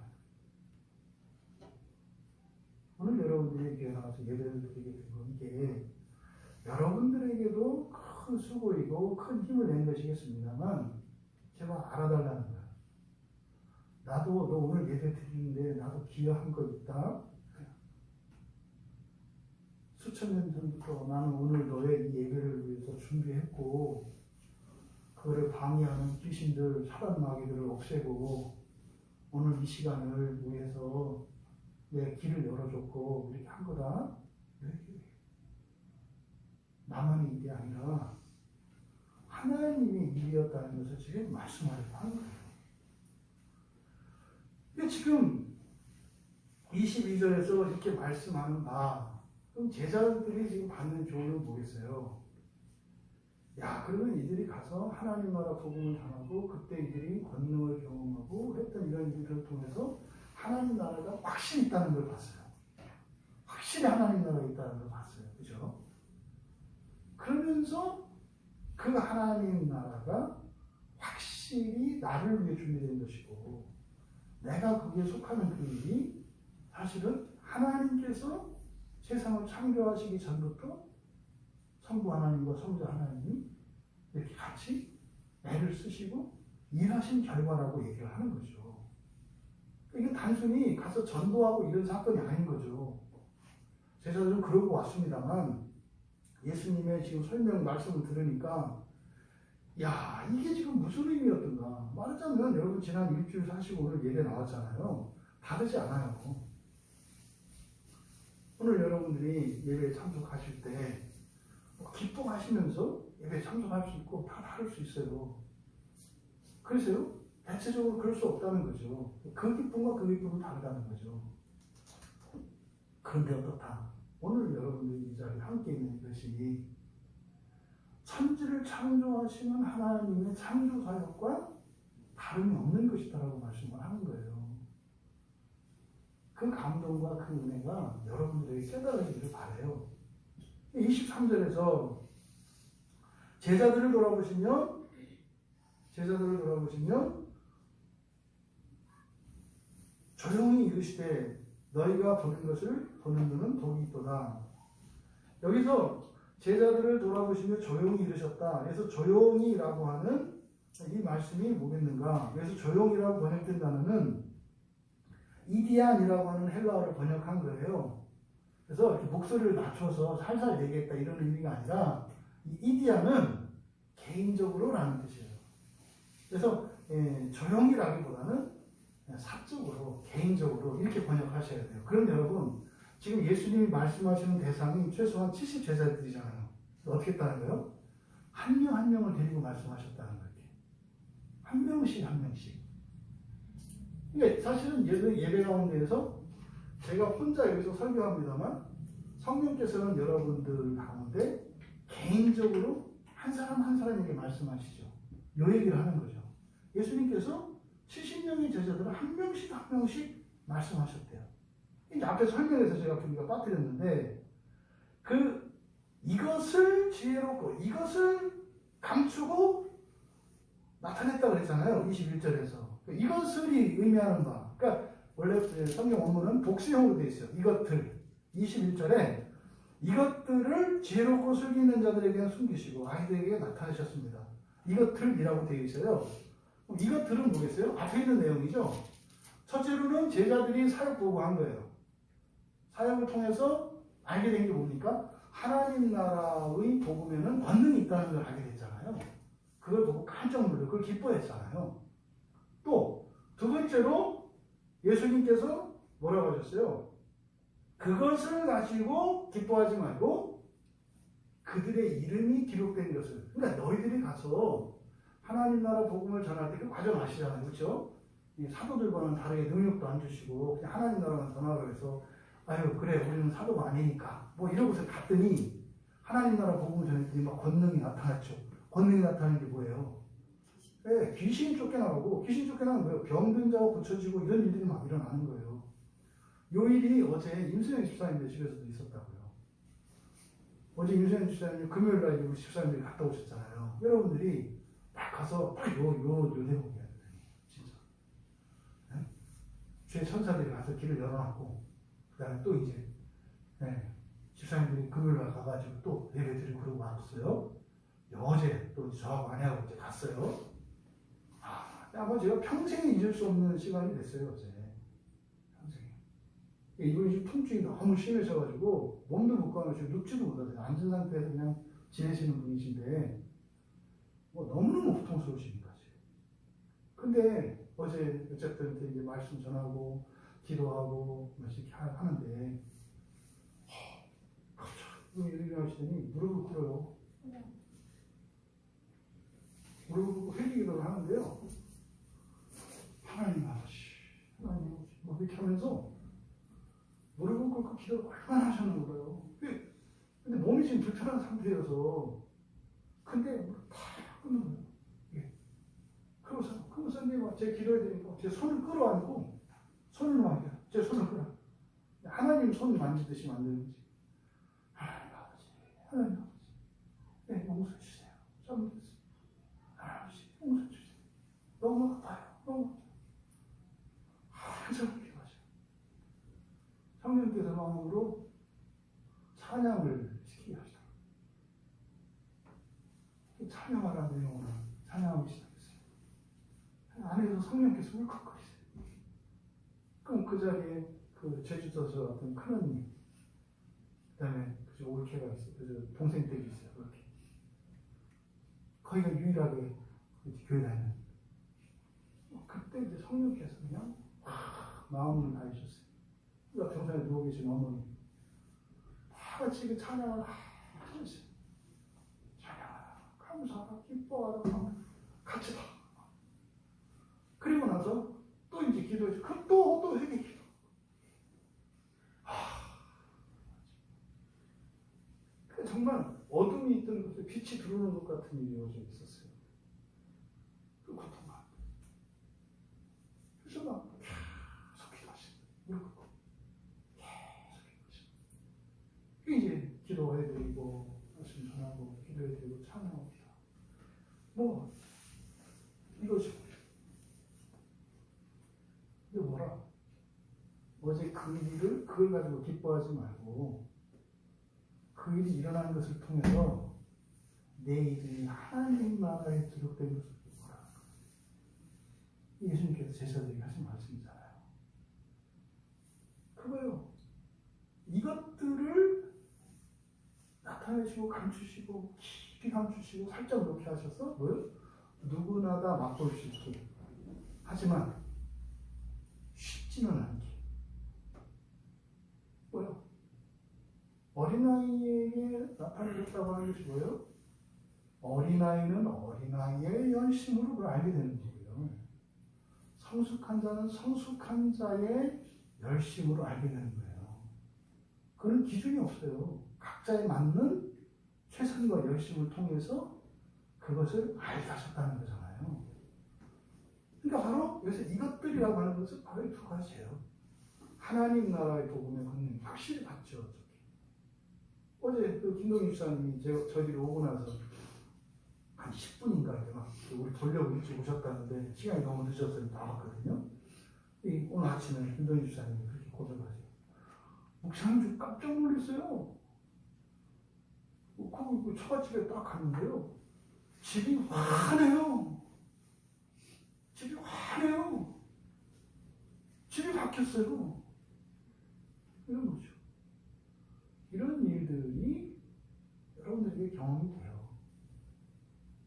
오늘 여러분들이 교회 나와서 예배를 드리게 된 건 이게 여러분들에게도 큰 수고이고 큰 힘을 낸 것이겠습니다만 제발 알아달라는 거예요. 나도 너 오늘 예배 드리는데 나도 기여한 거 있다. 수천 년 전부터 나는 오늘 너의 이 예배를 위해서 준비했고 그거를 방해하는 귀신들, 사단 마귀들을 없애고 오늘 이 시간을 위해서 내 길을 열어줬고 이렇게 한 거다. 나만의 일이 아니라 하나님의 일이었다는 것을 지금 말씀하려고 하는 거예요. 근데 지금 22절에서 이렇게 말씀하는 그럼 제자들이 지금 받는 조언은 뭐겠어요? 야, 그러면 이들이 가서 하나님 나라 복음을 전하고 그때 이들이 권능을 경험하고 했던 이런 일들을 통해서 하나님 나라가 확실히 있다는 걸 봤어요. 확실히 하나님 나라가 있다는 걸 봤어요. 그죠? 그러면서 그 하나님 나라가 확실히 나를 위해 준비된 것이고 내가 거기에 속하는 그 일이 사실은 하나님께서 세상을 창조하시기 전부터 성부 하나님과 성자 하나님이 이렇게 같이 애를 쓰시고 일하신 결과라고 얘기를 하는 거죠. 이게 단순히 가서 전도하고 이런 사건이 아닌 거죠. 제자들은 그러고 왔습니다만 예수님의 지금 설명 말씀을 들으니까 야, 이게 지금 무슨 의미였던가. 말하자면 여러분 지난 일주일 사시고 오늘 예배 나왔잖아요. 다르지 않아요. 오늘 여러분들이 예배에 참석하실 때 기뻐하시면서 예배에 참석할 수 있고 다 다를 수 있어요. 그래서요, 대체적으로 그럴 수 없다는 거죠. 그 기쁨과 그 기쁨은 다르다는 거죠. 그런데 어떻다? 오늘 여러분들이 이 자리에 함께 있는 것이 천지를 창조하시는 하나님의 창조 사역과 다름이 없는 것이다라고 말씀을 하는 거예요. 그 감동과 그 은혜가 여러분들에게 깨달아지기를 바라요. 23절에서 제자들을 돌아보시면 조용히 이르시되 너희가 보는 것을 보는 눈은 복이 있도다. 여기서 제자들을 돌아보시며 조용히 이르셨다. 그래서 조용히라고 하는 이 말씀이 뭐겠는가? 그래서 조용히라고 번역된 단어는 이디안이라고 하는 헬라어를 번역한 거예요. 그래서 이렇게 목소리를 낮춰서 살살 얘기했다 이런 의미가 아니라 이 이디안은 개인적으로라는 뜻이에요. 그래서 조용히라기보다는 사적으로 개인적으로 이렇게 번역하셔야 돼요. 그럼 여러분 지금 예수님이 말씀하시는 대상이 최소한 70제자들이잖아요. 어떻게 했다는 거예요? 한 명 한 명을 데리고 말씀하셨다는 거예요. 한 명씩 한 명씩. 그러니까 사실은 예배 가운데에서 제가 혼자 여기서 설교합니다만 성령께서는 여러분들 가운데 개인적으로 한 사람 한 사람에게 말씀하시죠. 요 얘기를 하는 거죠. 예수님께서 70명의 제자들을 한 명씩 한 명씩 말씀하셨대요. 이제 앞에 설명해서 제가 분위기가 빠뜨렸는데 이것을 지혜롭고 이것을 감추고 나타냈다고 그랬잖아요. 21절에서. 이것을이 의미하는 바. 그러니까 원래 성경 원문은 복수형으로 되어 있어요. 이것들. 21절에 이것들을 지혜롭고 슬기 있는 자들에게는 숨기시고 아이들에게 나타내셨습니다. 이것들이라고 되어 있어요. 이것들은 뭐겠어요? 앞에 있는 내용이죠. 첫째로는 제자들이 사역 보고한 거예요. 사역을 통해서 알게 된 게 뭡니까? 하나님 나라의 복음에는 권능이 있다는 걸 알게 됐잖아요. 그걸 보고 깜짝 놀라고 그걸 기뻐했잖아요. 또 두 번째로 예수님께서 뭐라고 하셨어요? 그것을 가지고 기뻐하지 말고 그들의 이름이 기록된 것을. 그러니까 너희들이 가서 하나님 나라 복음을 전할 때 그 과정 아시잖아요. 그렇죠? 이 사도들과는 다르게 능력도 안 주시고 그냥 하나님 나라만 전하라고 해서 아유 그래 우리는 사도가 아니니까 뭐 이러고서 갔더니 하나님 나라 복음을 전했더니 막 권능이 나타났죠. 권능이 나타나는 게 뭐예요? 네, 귀신이 쫓겨나가고, 귀신 쫓겨나면 뭐예요? 병든 자가 고쳐지고 이런 일들이 막 일어나는 거예요. 요 일이 어제 임수영 집사님들 집에서도 있었다고요. 어제 임수영 집사님 금요일 날 우리 집사님들이 갔다 오셨잖아요. 여러분들이 딱 가서 딱 요 대목이야. 진짜. 네? 주의 천사들이 가서 길을 열어놨고, 그 다음에 또 이제, 네, 집사님들이 금요일 날 가가지고 또 예배 드리고 그러고 왔어요. 어제 또 저하고 아내하고 이제 갔어요. 아마 제가 평생에 잊을 수 없는 시간이 됐어요, 어제. 평생에. 이분이 지금 통증이 너무 심해져가지고, 몸도 못 가고 지금 눕지도 못하세요. 앉은 상태에서 그냥 지내시는 분이신데, 뭐 너무너무 고통스러우시니까 지금. 근데 어제 어쨌든 이제 말씀 전하고, 기도하고, 뭐 이렇게 하는데, 갑자기 일어나시더니 무릎을 꿇어요. 무릎을 꿇고 회개기도를 하는데요. 하나님 아버지, 하나님 아버지, 뭐 이렇게 하면서 무릎을 꿇고 기도를 얼마나 하셨는 거예요. 근데 몸이 지금 불편한 상태여서, 근데 무릎 다 꿇는 거예요. 예. 그러고서 제 기도해 드리고, 제 손을 끌어안고, 손을 만져, 제 손을 끌어. 하나님 손 만지듯이 만드는 거지. 하나님 아버지, 하나님 아버지, 네, 용서해 주세요. 잘못했어요. 하나님 아버지, 용서해 주세요. 너무 아파요. 너무 한참 기도하죠. 성령께서 마음으로 찬양을 시키게 하시더라고요. 찬양하라는 내용으로 찬양하기 시작했어요. 안에서 성령께서 울컥거리세요. 그럼 그 자리에 그 제주도에서 왔던 큰언니, 그 다음에 그 올케가 있어요. 그 동생 댁이 있어요. 그렇게. 거기가 유일하게 교회 다니는. 그때 이제 성령께서 그냥 마음을 다해주셨어요. 우리가 병상에 누워 계신 어머니, 다 같이 그 찬양을 하셨어요. 찬양하라, 감사하라, 기뻐하라, 같이 다. 그리고 나서 또 이제 기도해서, 그럼 또 회개 기도. 정말 어둠이 있던 곳에 빛이 들어오는 것 같은 일이 어제 있었어요. 그 고통감. 그래서 막 계속 기도하시고, 무릎 꿇고 계속 기도하시고. 이제 기도해드리고, 말씀 전하고, 기도해드리고, 찬양하고, 뭐 이거죠. 근데 뭐라? 어제 그 일을 그걸 가지고 기뻐하지 말고, 그 일이 일어나는 것을 통해서 내일이 하나님 나라에 기록된 것을 보라. 예수님께서 제자들에게 하신 말씀이잖아요. 그거요. 이것들을 나타내시고 감추시고 깊이 감추시고 살짝 놓게 하셔서 뭐요? 누구나 다 맛볼 수 있게. 하지만 쉽지는 않게. 뭐요? 어린아이에게 나타내셨다고 하는 것이 뭐예요? 어린아이는 어린아이의 열심으로 그걸 알게 되는 거고요. 성숙한 자는 성숙한 자의 열심으로 알게 되는 거예요. 그런 기준이 없어요. 각자에 맞는 최선과 열심을 통해서 그것을 알게 하셨다는 거잖아요. 그러니까 바로 여기서 이것들이라고 하는 것은 바로 이 두 가지예요. 하나님 나라의 복음의 권능 확실히 받죠. 어제 그 김동희 집사님이 저희들이 오고 나서 한 10분인가 막 우리 돌려고 일찍 오셨다는데 시간이 너무 늦어서 나왔거든요. 오늘 아침에 김동희 집사님이 그렇게 고백하세요. 목사님 좀 깜짝 놀랐어요. 그 처갓집에 딱 갔는데요. 집이 환해요. 집이 환해요. 집이 바뀌었어요. 이런 거죠. 이런 일들이 여러분들에게 경험이 돼요.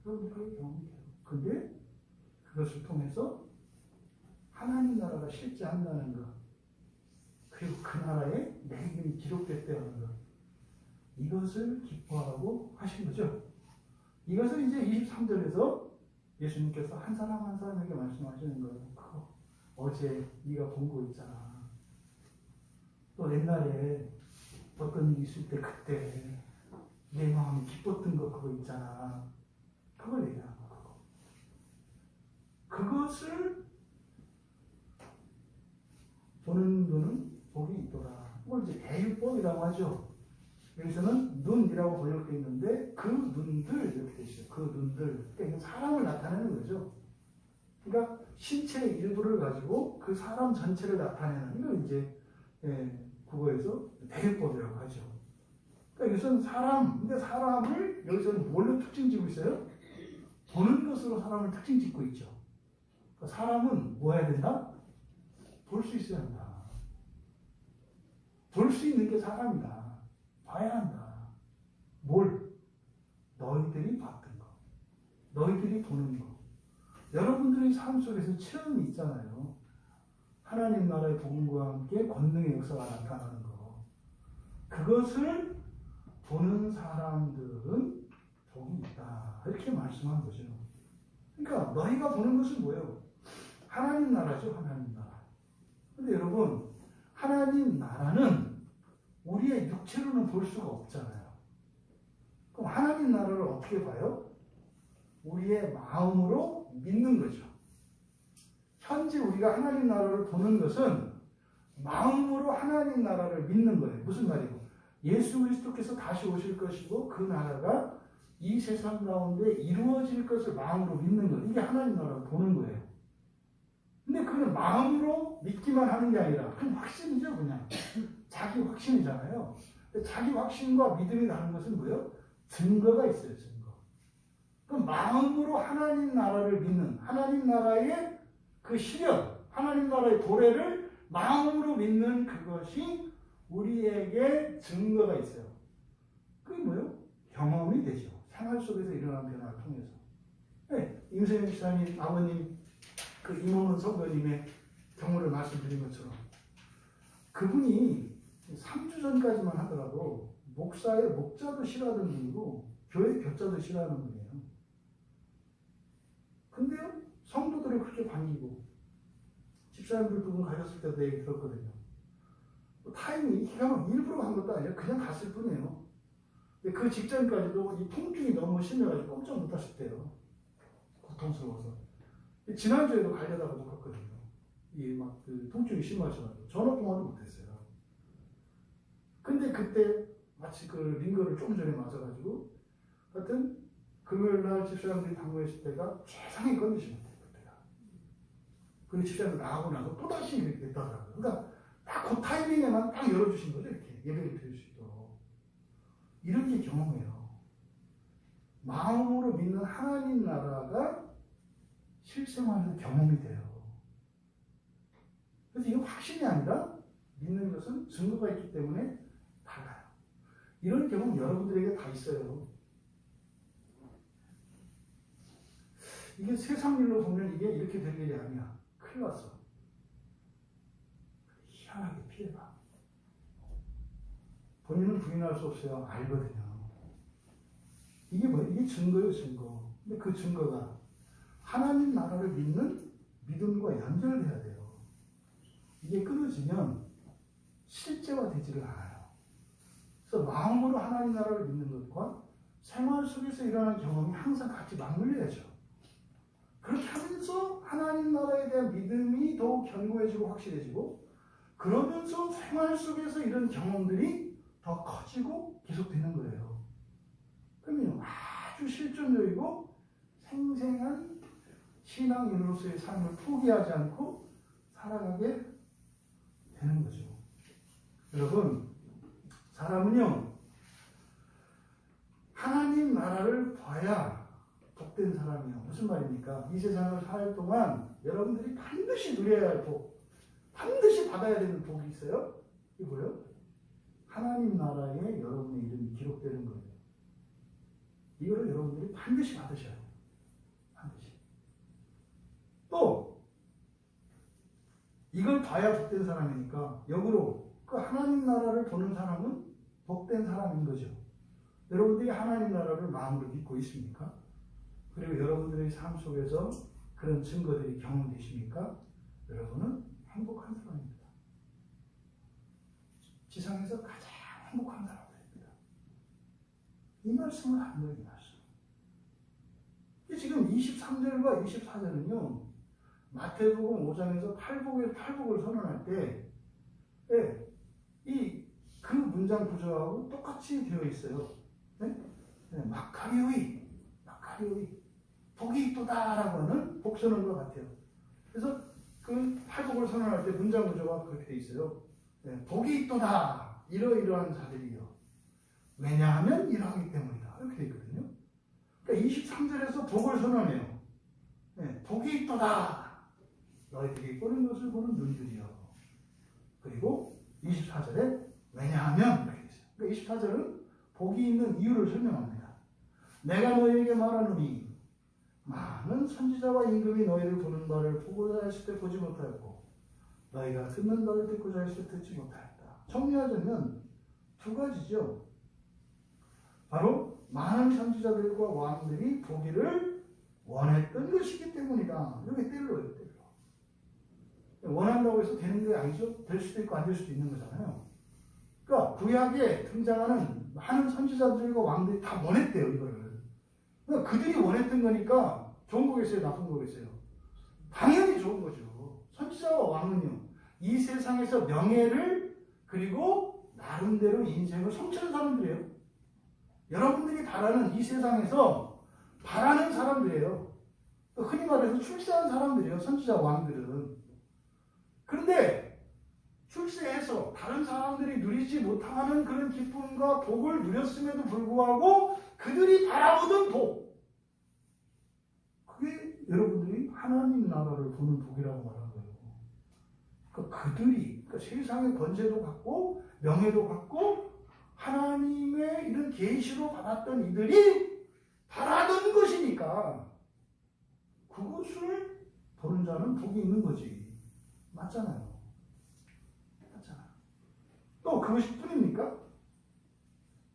여러분들에게 경험이 돼요. 근데 그것을 통해서 하나님 나라가 실제한다는 것, 그리고 그 나라에 내 이름이 기록됐다는 것, 이것을 기뻐하라고 하신 거죠. 이것을 이제 23절에서 예수님께서 한 사람 한 사람에게 말씀하시는 거예요. 그거 어제 네가 본 거 있잖아. 또 옛날에 어떤 일이 있을 때 그때 내 마음이 기뻤던 거 그거 있잖아. 그걸 얘기하는 거. 그거. 그것을 보는 눈은 복이 있더라. 이걸 이제 대유법이라고 하죠. 여기서는 눈이라고 번역되어 있는데 그 눈들 이렇게 되어 있어요. 그 눈들. 그러니까 사람을 나타내는 거죠. 그러니까 신체의 일부를 가지고 그 사람 전체를 나타내는 이걸 이제 국어에서 대유법이라고 하죠. 그러니까 여기서는 사람, 근데 사람을 여기서는 뭘로 특징 짓고 있어요? 보는 것으로 사람을 특징 짓고 있죠. 그러니까 사람은 뭐 해야 된다? 볼 수 있어야 한다. 볼 수 있는 게 사람이다. 봐야 한다. 뭘? 너희들이 봤던 거. 너희들이 보는 거. 여러분들의 삶 속에서 체험이 있잖아요. 하나님 나라의 복음과 함께 권능의 역사가 나타나는 거. 그것을 보는 사람들은 복이 있다. 이렇게 말씀한 거죠. 그러니까 너희가 보는 것은 뭐예요? 하나님 나라죠. 하나님 나라. 근데 여러분, 하나님 나라는 우리의 육체로는 볼 수가 없잖아요. 그럼 하나님 나라를 어떻게 봐요? 우리의 마음으로 믿는 거죠. 현재 우리가 하나님 나라를 보는 것은 마음으로 하나님 나라를 믿는 거예요. 무슨 말이고? 예수 그리스도께서 다시 오실 것이고 그 나라가 이 세상 가운데 이루어질 것을 마음으로 믿는 거예요. 이게 하나님 나라를 보는 거예요. 근데 그건 마음으로 믿기만 하는 게 아니라 그건 확신이죠. 그냥 자기 확신이잖아요. 자기 확신과 믿음이 다른 것은 뭐예요? 증거가 있어요. 증거. 그럼 마음으로 하나님 나라를 믿는 하나님 나라의 그 실현, 하나님 나라의 도래를 마음으로 믿는 그것이 우리에게 증거가 있어요. 그게 뭐예요? 경험이 되죠. 생활 속에서 일어난 변화를 통해서. 네, 임세영 지사님, 아버님, 그 임원원 선교님의 경우를 말씀드린 것처럼 그분이 3주 전까지만 하더라도 목사의 목자도 싫어하던 분이고 교회 격자도 싫어하는 분이에요. 근데요, 성도들이 그렇게 반기고 집사님들 두 분 가셨을 때도 얘기 들었거든요. 타이밍이 기가 일부러 간 것도 아니에요. 그냥 갔을 뿐이에요. 근데 그 직전까지도 이 통증이 너무 심해가지고 꼼짝 못 하셨대요. 고통스러워서. 지난주에도 가려다가 못 갔거든요. 이 막 그 통증이 심하셔가지고 전화 통화도 못했어요. 근데 그때 마치 그 링거를 조금 전에 맞아가지고 하여튼 금요일날 집사람들이 방문했을 때가 최상의 컨디션이었대요. 그때가. 그리고 집사람들 나가고 나서 또다시 이렇게 됐다더라고요. 그러니까 딱 그 타이밍에만 딱 열어주신 거죠. 이렇게 예배를 드릴 수 있도록. 이런 게 경험이에요. 마음으로 믿는 하나님 나라가 실생활에서 경험이 돼요. 그래서 이건 확신이 아니라 믿는 것은 증거가 있기 때문에 달라요. 이런 경험 여러분들에게 다 있어요. 이게 세상 일로 보면 이게 이렇게 될 일이 아니야. 큰일 났어. 희한하게 피해가. 본인은 부인할 수 없어요. 알거든요. 이게 뭐예요? 이게 증거예요, 증거. 근데 그 증거가 하나님 나라를 믿는 믿음과 연결돼야 돼요. 이게 끊어지면 실제화되지를 않아요. 그래서 마음으로 하나님 나라를 믿는 것과 생활 속에서 일어나는 경험이 항상 같이 맞물려야죠. 그렇게 하면서 하나님 나라에 대한 믿음이 더욱 견고해지고 확실해지고 그러면서 생활 속에서 이런 경험들이 더 커지고 계속되는 거예요. 그러면 아주 실존적이고 생생한 신앙인으로서의 삶을 포기하지 않고 살아가게 되는 거죠. 여러분, 사람은요, 하나님 나라를 봐야 복된 사람이에요. 무슨 말입니까? 이 세상을 살 동안 여러분들이 반드시 누려야 할 복, 반드시 받아야 되는 복이 있어요. 이게 뭐예요? 하나님 나라에 여러분의 이름이 기록되는 거예요. 이거를 여러분들이 반드시 받으셔야 돼요. 반드시. 또 이걸 봐야 복된 사람이니까 역으로 그 하나님 나라를 보는 사람은 복된 사람인 거죠. 여러분들이 하나님 나라를 마음으로 믿고 있습니까? 그리고 여러분들의 삶 속에서 그런 증거들이 경험되십니까? 여러분은 행복한 사람입니다. 지상에서 가장 행복한 사람들입니다. 이 말씀을 하는 거예요. 이 말씀. 지금 23절과 24절은요. 마태복음 5장에서 팔복을 선언할 때, 그 문장 구조하고 똑같이 되어 있어요. 네? 네, 마카리오이, 복이 있도다라고 하는 복선언과 같아요. 그래서 그 팔복을 선언할 때 문장 구조가 그렇게 되어 있어요. 네, 복이 있도다, 이러이러한 자들이요. 왜냐하면 이러하기 때문이다. 이렇게 되어 있거든요. 그러니까 23절에서 복을 선언해요. 네, 복이 있도다. 너희들이 꾸는 것을 보는 눈들이요. 그리고 24절에 왜냐하면 이렇게 있어요. 그러니까 24절은 복이 있는 이유를 설명합니다. 내가 너희에게 말하노니 많은 선지자와 임금이 너희를 보는 바를 보고자 했을 때 보지 못하였고 너희가 듣는 바를 듣고자 했을 때 듣지 못하였다. 정리하자면 두 가지죠. 바로 많은 선지자들과 왕들이 보기를 원했던 것이기 때문이다. 이게 뗄로예요. 원한다고 해서 되는 게 아니죠. 될 수도 있고 안 될 수도 있는 거잖아요. 그러니까 구약에 등장하는 많은 선지자들과 왕들이 다 원했대요, 이거를. 그러니까 그들이 원했던 거니까 좋은 거겠어요, 나쁜 거겠어요? 당연히 좋은 거죠. 선지자와 왕은요, 이 세상에서 명예를 그리고 나름대로 인생을 성취하는 사람들이에요. 여러분들이 바라는 이 세상에서 바라는 사람들이에요. 흔히 말해서 출세한 사람들이에요, 선지자 왕들은. 그런데 출세해서 다른 사람들이 누리지 못하는 그런 기쁨과 복을 누렸음에도 불구하고 그들이 바라보던 복, 그게 여러분들이 하나님 나라를 보는 복이라고 말하는 거예요. 그러니까 그러니까 세상의 권세도 갖고 명예도 갖고 하나님의 이런 계시로 받았던 이들이 바라던 것이니까 그것을 보는 자는 복이 있는 거지. 맞잖아요. 또 그것이 뿐입니까?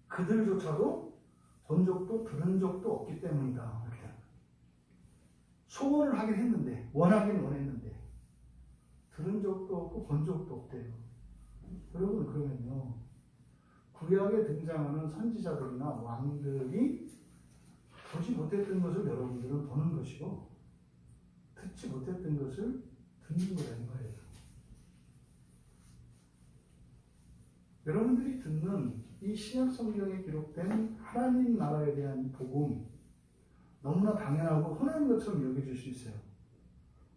그들조차도 본 적도 들은 적도 없기 때문이다. 이렇게 소원을 하긴 했는데, 원하긴 원했는데 들은 적도 없고 본 적도 없대요. 여러분, 그러면요, 구약에 등장하는 선지자들이나 왕들이 보지 못했던 것을 여러분들은 보는 것이고 듣지 못했던 것을 듣는 거라는 거예요. 여러분들이 듣는 이 신약 성경에 기록된 하나님 나라에 대한 복음, 너무나 당연하고 흔한 것처럼 여겨질 수 있어요.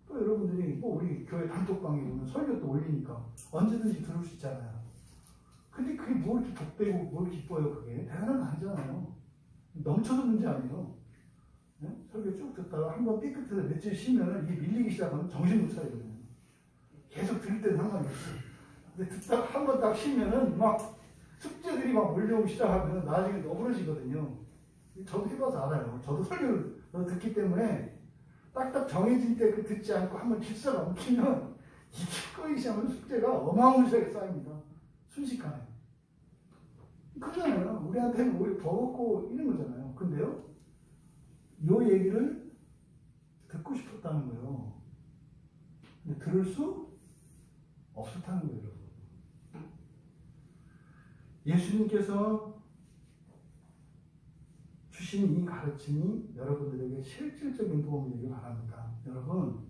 또 여러분들이 우리 교회 단톡방에 보면 설교 또 올리니까 언제든지 들을 수 있잖아요. 근데 그게 뭘 이렇게 덕대고 뭘 기뻐요? 그게 대단한 거 아니잖아요. 넘쳐서 문제 아니에요. 네? 설교 쭉 듣다가 한번 삐끗해서 며칠 쉬면은 이게 밀리기 시작하면 정신 못 차리거든요. 계속 들을 때는 상관없어요. 근데 듣다가 한번 딱 쉬면은 막 숙제들이 막 몰려오기 시작하면 나중에 너그러지거든요. 저도 해봐서 알아요. 저도 설교를 듣기 때문에 딱딱 정해진 때 그 듣지 않고 한번 질서 넘기면 이게 거의 시작하면 숙제가 어마무시하게 쌓입니다. 순식간에. 그러잖아요. 우리한테는 오히려 버겁고 이런 거잖아요. 근데요, 요 얘기를 듣고 싶었다는 거예요. 근데 들을 수 없었다는 거예요, 여러분. 예수님께서 주신 이 가르침이 여러분들에게 실질적인 도움이 되길 바랍니다. 여러분,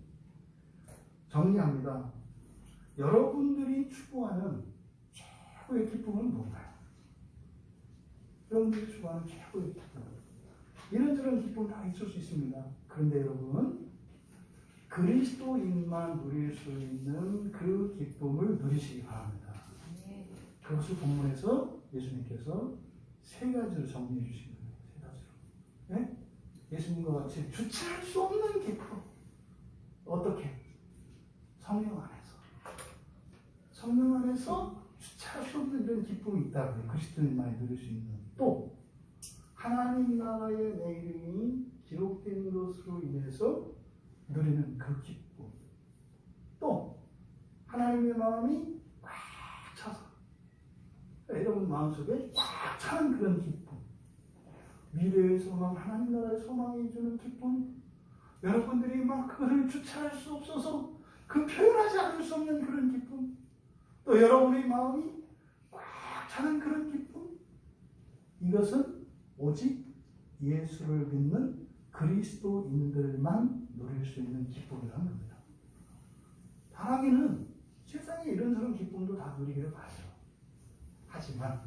정리합니다. 여러분들이 추구하는 최고의 기쁨은 뭔가요? 여러분들이 추구하는 최고의 기쁨. 이런저런 기쁨 다 있을 수 있습니다. 그런데 여러분, 그리스도인만 누릴 수 있는 그 기쁨을 누리시기 바랍니다. 그것을 본문에서 예수님께서 세 가지를 정리해 주신 거예요. 세 가지로. 네? 예수님과 같이 주체할 수 없는 기쁨. 어떻게? 성령 안에서. 성령 안에서 주체할 수 없는 이런 기쁨이 있다고요. 그리스도인만이 누릴 수 있는. 또 하나님 나라의 내 이름이 기록된 것으로 인해서 누리는 그 기쁨. 또 하나님의 마음이 꽉 차서 여러분 마음속에 꽉 차는 그런 기쁨. 미래의 소망, 하나님 나라의 소망이 주는 기쁨. 여러분들이 막 그것을 주체할 수 없어서 그 표현하지 않을 수 없는 그런 기쁨. 또 여러분의 마음이 꽉 차는 그런 기쁨. 이것은 오직 예수를 믿는 그리스도인들만 누릴 수 있는 기쁨이라는 겁니다. 바라기는 세상에 이런저런 기쁨도 다 누리기를 바라요. 하지만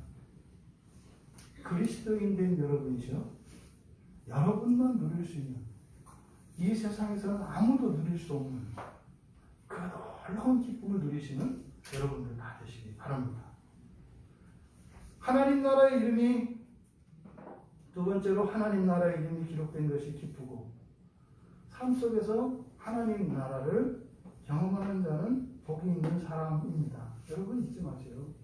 그리스도인 된 여러분이죠. 여러분만 누릴 수 있는, 이 세상에서는 아무도 누릴 수 없는 그 놀라운 기쁨을 누리시는 여러분들 다 되시기 바랍니다. 하나님 나라의 이름이, 두 번째로 하나님 나라의 이름이 기록된 것이 기쁘고, 삶 속에서 하나님 나라를 경험하는 자는 복이 있는 사람입니다. 여러분 잊지 마세요.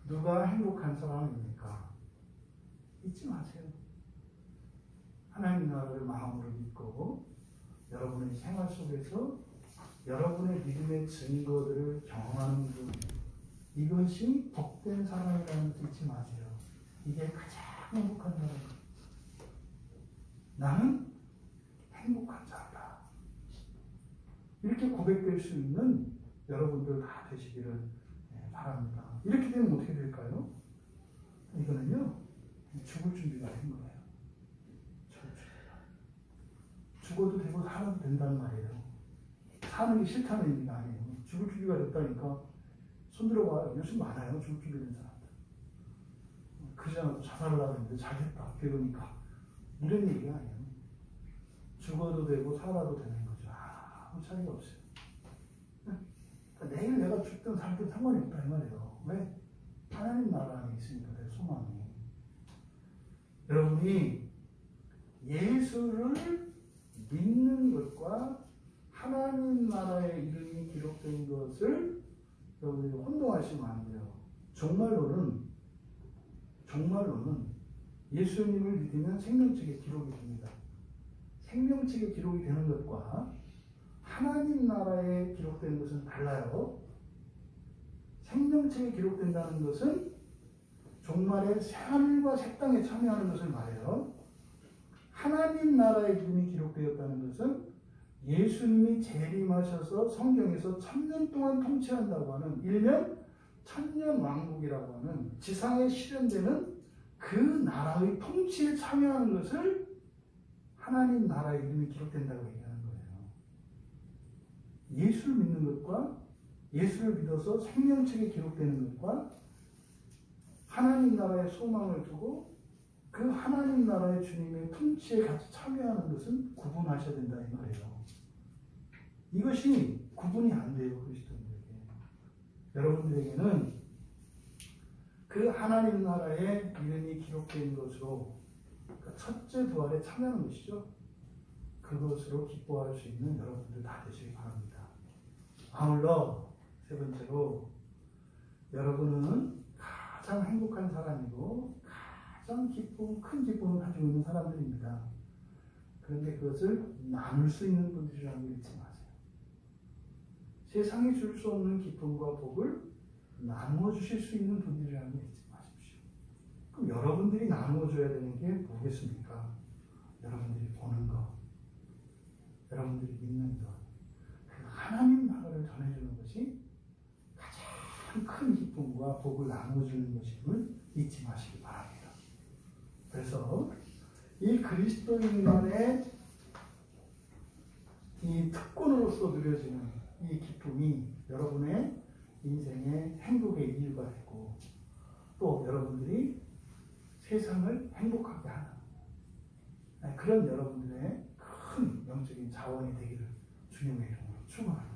누가 행복한 사람입니까? 잊지 마세요. 하나님 나라를 마음으로 믿고 여러분의 생활 속에서 여러분의 믿음의 증거들을 경험하는 분, 이것이 복된 사람이라는 것을 잊지 마세요. 이게 가장 행복한 사람입니다. 나는 행복한 자다. 이렇게 고백될 수 있는 여러분들 다 되시기를 바랍니다. 이렇게 되면 어떻게 될까요? 이거는요, 죽을 준비가 된 거예요. 죽어도 되고 살아도 된다는 말이에요. 사는 게 싫다는 의미가 아니에요. 죽을 준비가 됐다니까 손들어봐요. 요즘 많아요. 죽을 준비 된 사람들. 그전에 자살을 하는데 잘됐다. 그러니까 이런 얘기가 아니에요. 죽어도 되고 살아도 되는 거죠. 아무 차이가 없어요. 그러니까 내일 내가 죽든 살든 상관이 없다 이 말이에요. 왜? 하나님 나라 안에 있으니까 내 소망이. 여러분이 예수를 믿는 것과 하나님 나라의 이름이 기록된 것을 여러분이 혼동하시면 안 돼요. 정말로는 예수님을 믿으면 생명책에 기록이 됩니다. 생명책에 기록이 되는 것과 하나님 나라에 기록된 것은 달라요. 생명책에 기록된다는 것은 종말의 새하늘과 새 땅에 참여하는 것을 말해요. 하나님 나라의 이름이 기록되었다는 것은 예수님이 재림하셔서 성경에서 1000년 동안 통치한다고 하는, 일명 천년왕국이라고 하는 지상에 실현되는 그 나라의 통치에 참여하는 것을 하나님 나라의 이름이 기록된다고 얘기하는 거예요. 예수를 믿는 것과 예수를 믿어서 생명책에 기록되는 것과 하나님 나라의 소망을 두고 그 하나님 나라의 주님의 통치에 같이 참여하는 것은 구분하셔야 된다 이 말이에요. 이것이 구분이 안 돼요. 그리스도인들에게. 여러분들에게는 그 하나님 나라의 이름이 기록된 것으로, 그러니까 첫째 부활에 참여하는 것이죠. 그것으로 기뻐할 수 있는 여러분들 다 되시기 바랍니다. 아울러 세 번째로, 여러분은 가장 행복한 사람이고 가장 큰 기쁨을 가지고 있는 사람들입니다. 그런데 그것을 나눌 수 있는 분들이라는 걸 잊지 마세요. 세상이 줄 수 없는 기쁨과 복을 나누어 주실 수 있는 분들이라는 걸 잊지 마십시오. 그럼 여러분들이 나누어 줘야 되는 게 뭐겠습니까? 여러분들이 보는 것, 여러분들이 믿는 것, 하나님 나라를 전해주는 것이 가장 큰 기쁨과 복을 나누어주는 것임을 잊지 마시기 바랍니다. 그래서 이 그리스도인만의 이 특권으로서 누려지는 이 기쁨이 여러분의 인생의 행복의 이유가 되고, 또 여러분들이 세상을 행복하게 하는 그런 여러분들의 큰 영적인 자원이 되기를 주님의 이름으로 축원합니다.